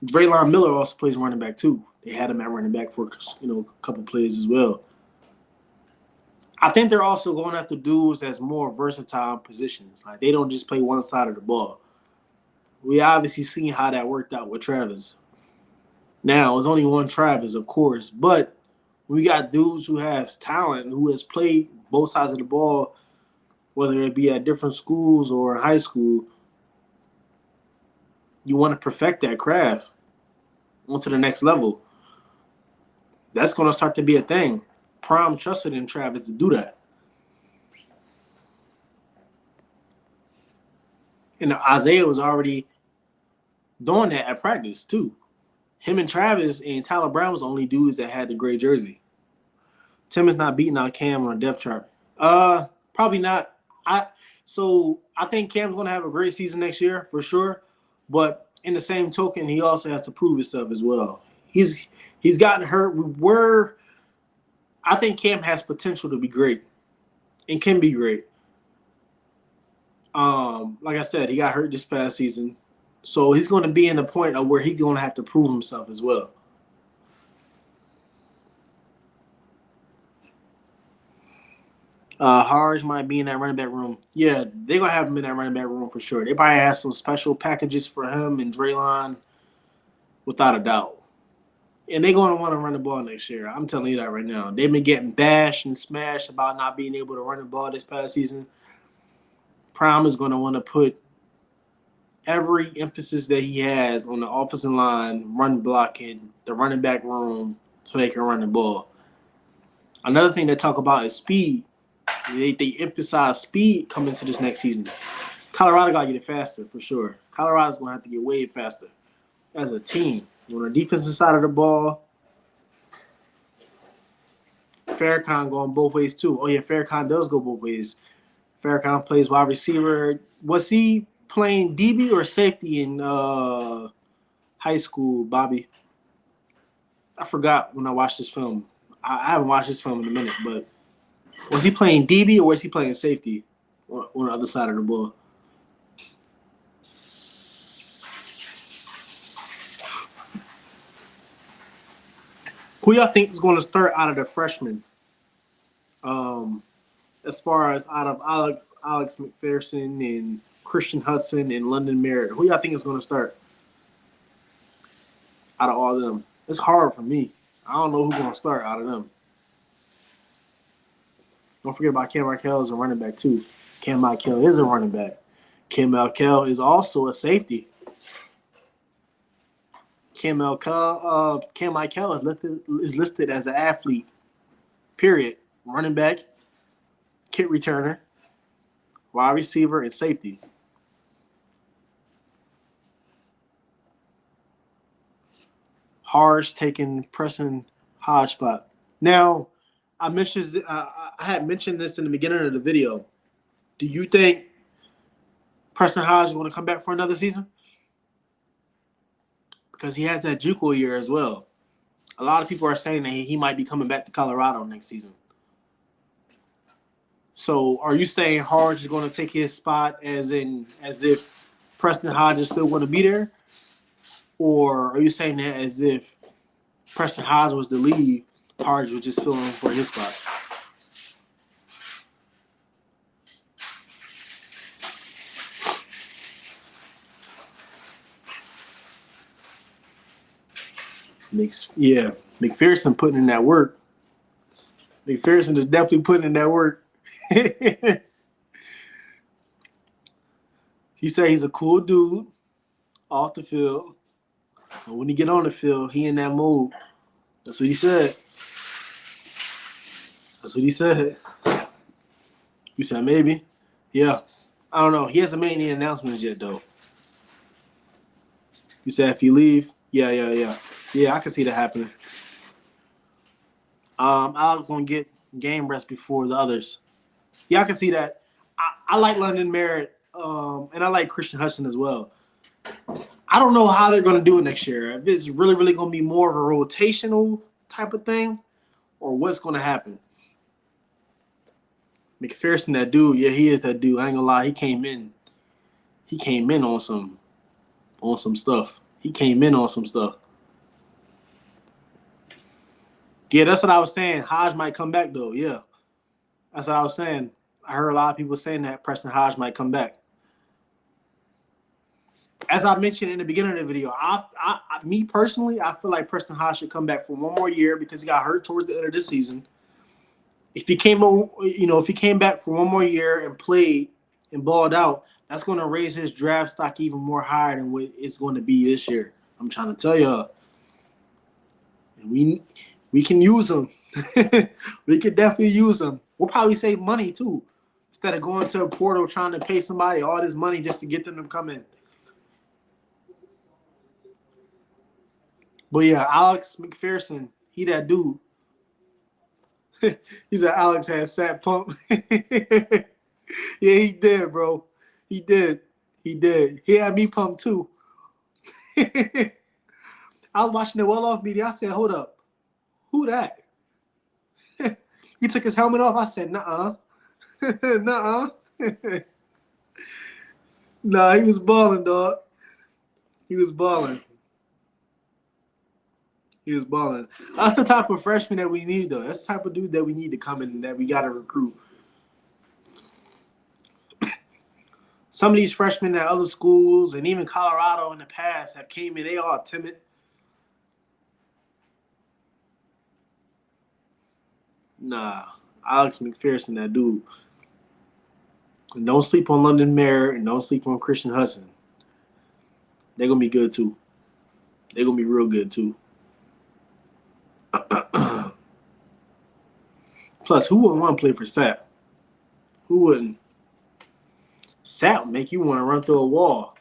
Braylon Miller also plays running back too. They had him at running back for a couple plays as well. I think they're also going after dudes that's more versatile positions. Like, they don't just play one side of the ball. We obviously seen how that worked out with Travis. Now, it's only one Travis, of course, but we got dudes who have talent, who has played both sides of the ball, whether it be at different schools or high school. You want to perfect that craft onto the next level. That's going to start to be a thing. Prime trusted in Travis to do that. And Isaiah was already doing that at practice too. Him and Travis and Tyler Brown was the only dudes that had the gray jersey. Tim is not beating out Cam on a depth chart. Probably not. I think Cam's going to have a great season next year for sure. But in the same token, he also has to prove himself as well. He's gotten hurt. I think Cam has potential to be great and can be great. Like I said, he got hurt this past season. So he's going to be in the point of where he's going to have to prove himself as well. Hodge might be in that running back room. Yeah, they're going to have him in that running back room for sure. They probably have some special packages for him and Draylon, without a doubt. And they're going to want to run the ball next year. I'm telling you that right now. They've been getting bashed and smashed about not being able to run the ball this past season. Prime is going to want to put every emphasis that he has on the offensive line, run blocking, the running back room, so they can run the ball. Another thing they talk about is speed. They emphasize speed coming into this next season. Colorado got to get it faster for sure. Colorado's going to have to get way faster as a team. On the defensive side of the ball, Farrakhan going both ways too. Oh, yeah, Farrakhan does go both ways. Farrakhan plays wide receiver. Was he playing DB or safety in high school, Bobby? I forgot when I watched this film. I haven't watched this film in a minute, but was he playing DB or was he playing safety on the other side of the ball? Who y'all think is going to start out of the freshmen? As far as out of Alex McPherson and Christian Hudson and London Merritt, who y'all think is going to start out of all of them? It's hard for me. I don't know who's going to start out of them. Don't forget about Cam Markell as a running back too. Cam Markell is a running back. Cam Markell is also a safety. Cam Markell is listed as an athlete, period. Running back, kick returner, wide receiver, and safety. Hodge taking Preston Hodge spot. Now, I had mentioned this in the beginning of the video. Do you think Preston Hodge is going to come back for another season? Because he has that JUCO year as well. A lot of people are saying that he might be coming back to Colorado next season. So are you saying Hodge is going to take his spot as if Preston Hodge is still going to be there? Or are you saying that as if Preston Hodge was to leave, Hodge was just filling for his spot? McPherson putting in that work. McPherson is definitely putting in that work. He said he's a cool dude off the field. And when he get on the field, he in that mode. That's what he said. That's what he said. You said maybe? Yeah. I don't know. He hasn't made any announcements yet, though. You said if you leave? Yeah. Yeah, I can see that happening. Alex gonna get game rest before the others. Yeah, I can see that. I like London Merritt, and I like Christian Hudson as well. I don't know how they're gonna do it next year. If it's really gonna be more of a rotational type of thing, or what's gonna happen. McPherson, that dude, yeah, he is that dude. I ain't gonna lie, he came in on some stuff. He came in on some stuff. Yeah, that's what I was saying. Hodge might come back though. Yeah, that's what I was saying. I heard a lot of people saying that Preston Hodge might come back. As I mentioned in the beginning of the video, me personally, I feel like Preston Hodge should come back for one more year because he got hurt towards the end of the season. If he came back for one more year and played and balled out, that's going to raise his draft stock even more higher than what it's going to be this year. I'm trying to tell y'all. We can use him. We could definitely use him. We'll probably save money too, instead of going to a portal trying to pay somebody all this money just to get them to come in. But yeah, Alex McPherson, he that dude. He said Alex had sat pump. Yeah, he did, bro. He did. He had me pumped too. I was watching the well-off media. I said, hold up. Who that? He took his helmet off. I said, nuh-uh. Nuh-uh. Nah, he was balling, dog. He was balling. That's the type of freshman that we need, though. That's the type of dude that we need to come in, that we got to recruit. Some of these freshmen at other schools and even Colorado in the past have came in. They all timid. Nah, Alex McPherson, that dude. And don't sleep on London Merritt and don't sleep on Christian Hudson. They're going to be good, too. They're going to be real good, too. Plus, who wouldn't want to play for Sap? Who wouldn't? Sap would make you want to run through a wall.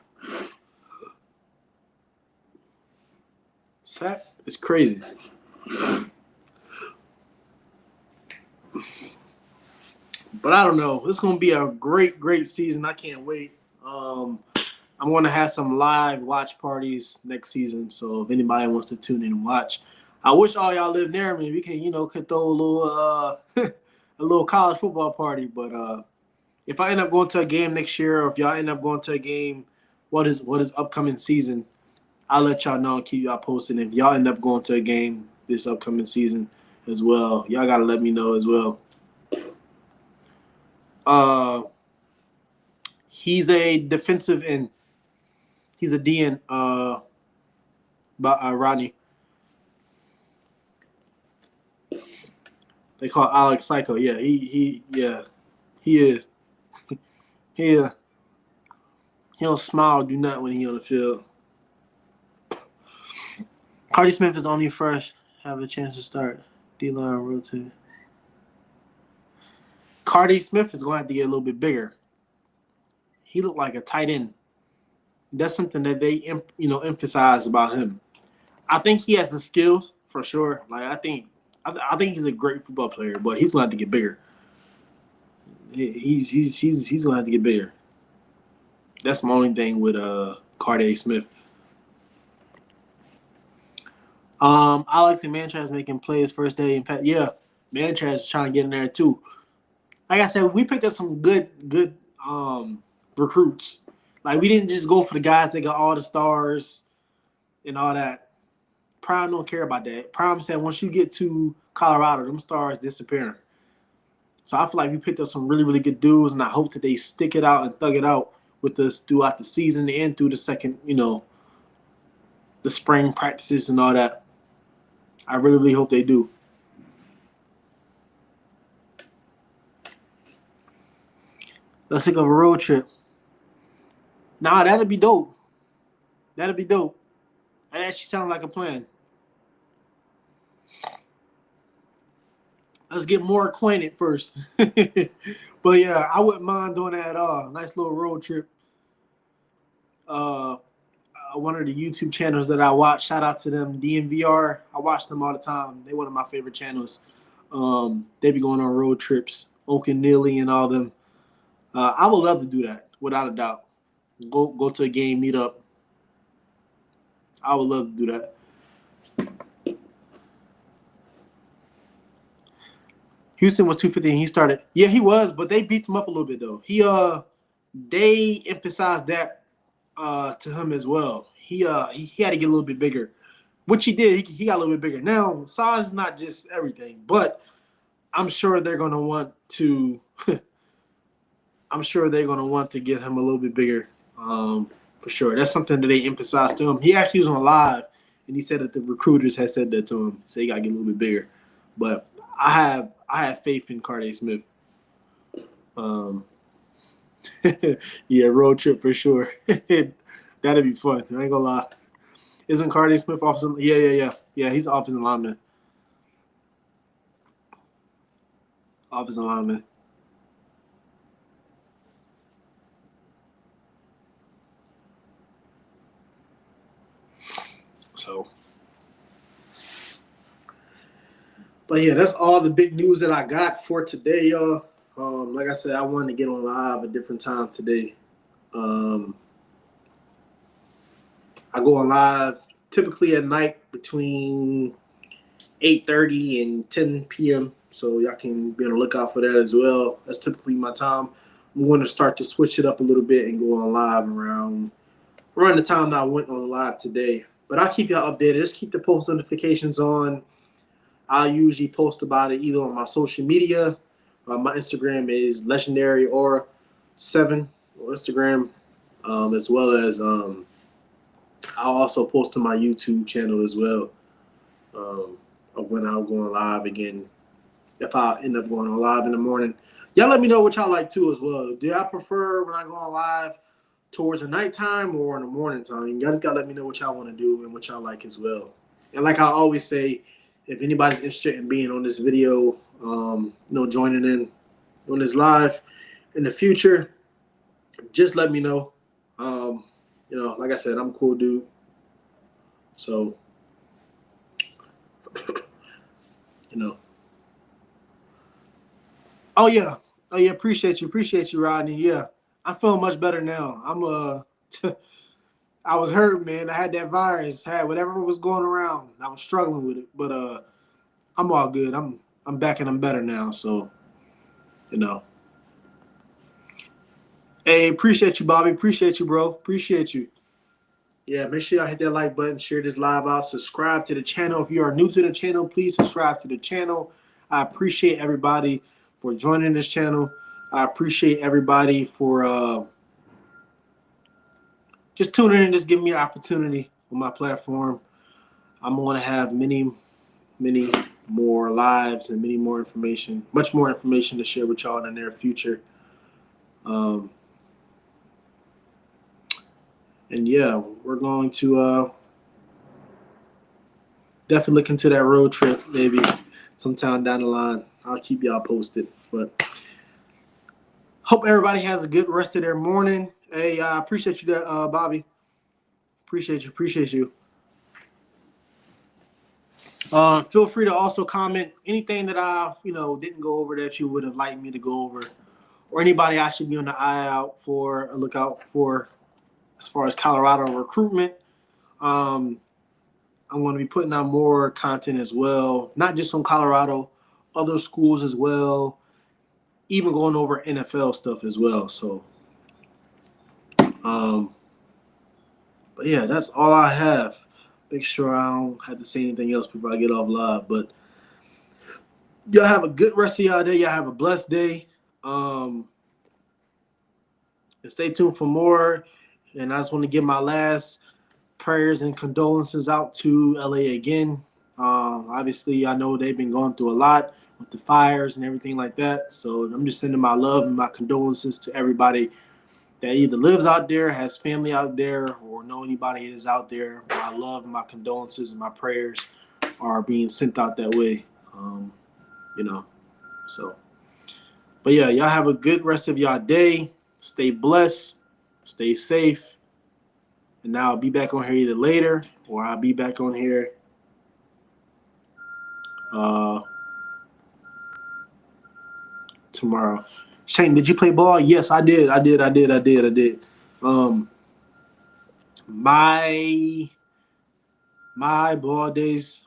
Sap is crazy. But I don't know. It's going to be a great season. I can't wait. I'm going to have some live watch parties next season. So if anybody wants to tune in and watch, I wish all y'all live near me. We can, could throw a little a little college football party. But if I end up going to a game next year, or if y'all end up going to a game, what is upcoming season, I'll let y'all know and keep y'all posted. If y'all end up going to a game this upcoming season as well, y'all gotta let me know as well. He's a defensive end. He's a DN. Rodney. They call Alex Psycho. Yeah, he is. He don't smile, do nothing when he on the field. Cardi Smith is only fresh. Have a chance to start. D-line rotate. Cardi Smith is going to have to get a little bit bigger. He looked like a tight end. That's something that they emphasize about him. I think he has the skills for sure. Like I think he's a great football player, but he's going to have to get bigger. He's going to have to get bigger. That's my only thing with Cardi Smith. Alex and Mantraz making plays first day. Yeah, Mantraz is trying to get in there too. Like I said, we picked up some good recruits. Like we didn't just go for the guys that got all the stars and all that. Prime don't care about that. Prime said once you get to Colorado, them stars disappearing. So I feel like we picked up some really good dudes, and I hope that they stick it out and thug it out with us throughout the season and through the second, the spring practices and all that. I really hope they do. Let's take a road trip. Nah, that'd be dope. That'd be dope. That actually sounds like a plan. Let's get more acquainted first. But yeah, I wouldn't mind doing that at all. Nice little road trip. Uh, one of the YouTube channels that I watch, shout out to them, DMVR. I watch them all the time. They're one of my favorite channels. They be going on road trips, Oak and Neely and all them. I would love to do that, without a doubt. Go to a game, meet up. I would love to do that. Houston was 250 and he started. Yeah, he was, but they beat him up a little bit though. They emphasized that to him as well. He had to get a little bit bigger, which he did. He got a little bit bigger. Now, size is not just everything, but I'm sure they're gonna want to. I'm sure they're gonna want to get him a little bit bigger, for sure. That's something that they emphasized to him. He actually was on live, and he said that the recruiters had said that to him. So he got to get a little bit bigger. But I have faith in Carday Smith. Yeah, road trip for sure. That'd be fun. I ain't gonna lie. Isn't Carday Smith offensive? Yeah. He's offensive lineman. Offensive lineman. So, but yeah, that's all the big news that I got for today, y'all. Like I said, I wanted to get on live a different time today. I go on live typically at night between 8:30 and 10 p.m. So y'all can be on the lookout for that as well. That's typically my time. I'm going to start to switch it up a little bit and go on live around the time that I went on live today. But I'll keep y'all updated. Just keep the post notifications on. I usually post about it either on my social media. My Instagram is Legendary Aura 7 on Instagram, as well as I'll also post to my YouTube channel as well. When I'm going live again, if I end up going on live in the morning. Y'all let me know what y'all like too as well. Do y'all prefer when I go on live towards the nighttime or in the morning time? Y'all just gotta let me know what y'all want to do and what y'all like as well. And like I always say, if anybody's interested in being on this video, joining in on this live in the future, just let me know. Like I said, I'm a cool dude. So, Oh yeah. Appreciate you, Rodney. Yeah, I'm feeling much better now. I was hurt, man. I had that virus, had whatever was going around. I was struggling with it, but I'm all good. I'm back and I'm better now. So, Hey, appreciate you, Bobby. Appreciate you, bro. Appreciate you. Yeah, make sure y'all hit that like button, share this live out, subscribe to the channel. If you are new to the channel, please subscribe to the channel. I appreciate everybody for joining this channel. I appreciate everybody for just tuning in, just giving me an opportunity on my platform. I'm going to have many more lives and much more information to share with y'all in the near future. And yeah, we're going to definitely look into that road trip maybe sometime down the line. I'll keep y'all posted. But hope everybody has a good rest of their morning. Hey, I appreciate you, Bobby. Appreciate you. Feel free to also comment anything that I, didn't go over that you would have liked me to go over, or anybody I should be on the lookout for as far as Colorado recruitment. I'm going to be putting out more content as well, not just on Colorado, other schools as well, even going over NFL stuff as well. So, but yeah, that's all I have. Make sure I don't have to say anything else before I get off live. But y'all have a good rest of y'all day. Y'all have a blessed day. And stay tuned for more. And I just want to give my last prayers and condolences out to LA again. Obviously, I know they've been going through a lot with the fires and everything like that. So I'm just sending my love and my condolences to everybody that either lives out there, has family out there, or know anybody that is out there. My love, my condolences, and my prayers are being sent out that way. You know, so. But yeah, y'all have a good rest of y'all day. Stay blessed, stay safe. And now I'll be back on here either later or I'll be back on here tomorrow. Shane, did you play ball? Yes, I did. I did. My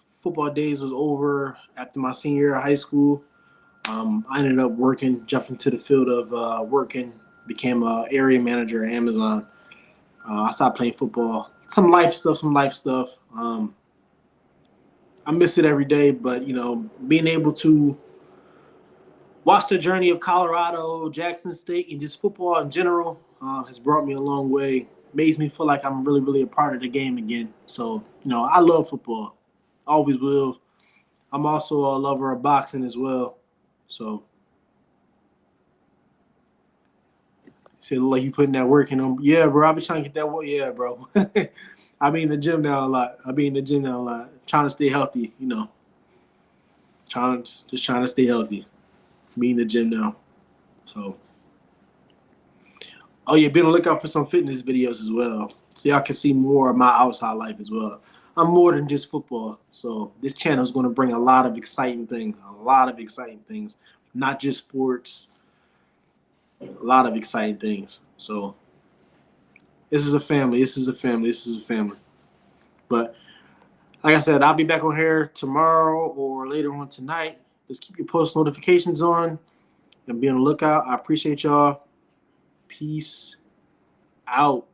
football days was over after my senior year of high school. I ended up jumping to the field of working, became an area manager at Amazon. I stopped playing football. Some life stuff. I miss it every day, but being able to watch the journey of Colorado, Jackson State, and just football in general has brought me a long way. Makes me feel like I'm really, really a part of the game again. So, I love football. Always will. I'm also a lover of boxing as well. So, it look like you putting that work in them. Yeah, bro. I be trying to get that work. Yeah, bro. I be in the gym now a lot. Trying to stay healthy, trying to stay healthy. Be in the gym now. So, oh yeah, be on the lookout for some fitness videos as well. So y'all can see more of my outside life as well. I'm more than just football. So this channel is going to bring a lot of exciting things. Not just sports. A lot of exciting things. So this is a family. But like I said, I'll be back on here tomorrow or later on tonight. Just keep your post notifications on and be on the lookout. I appreciate y'all. Peace out.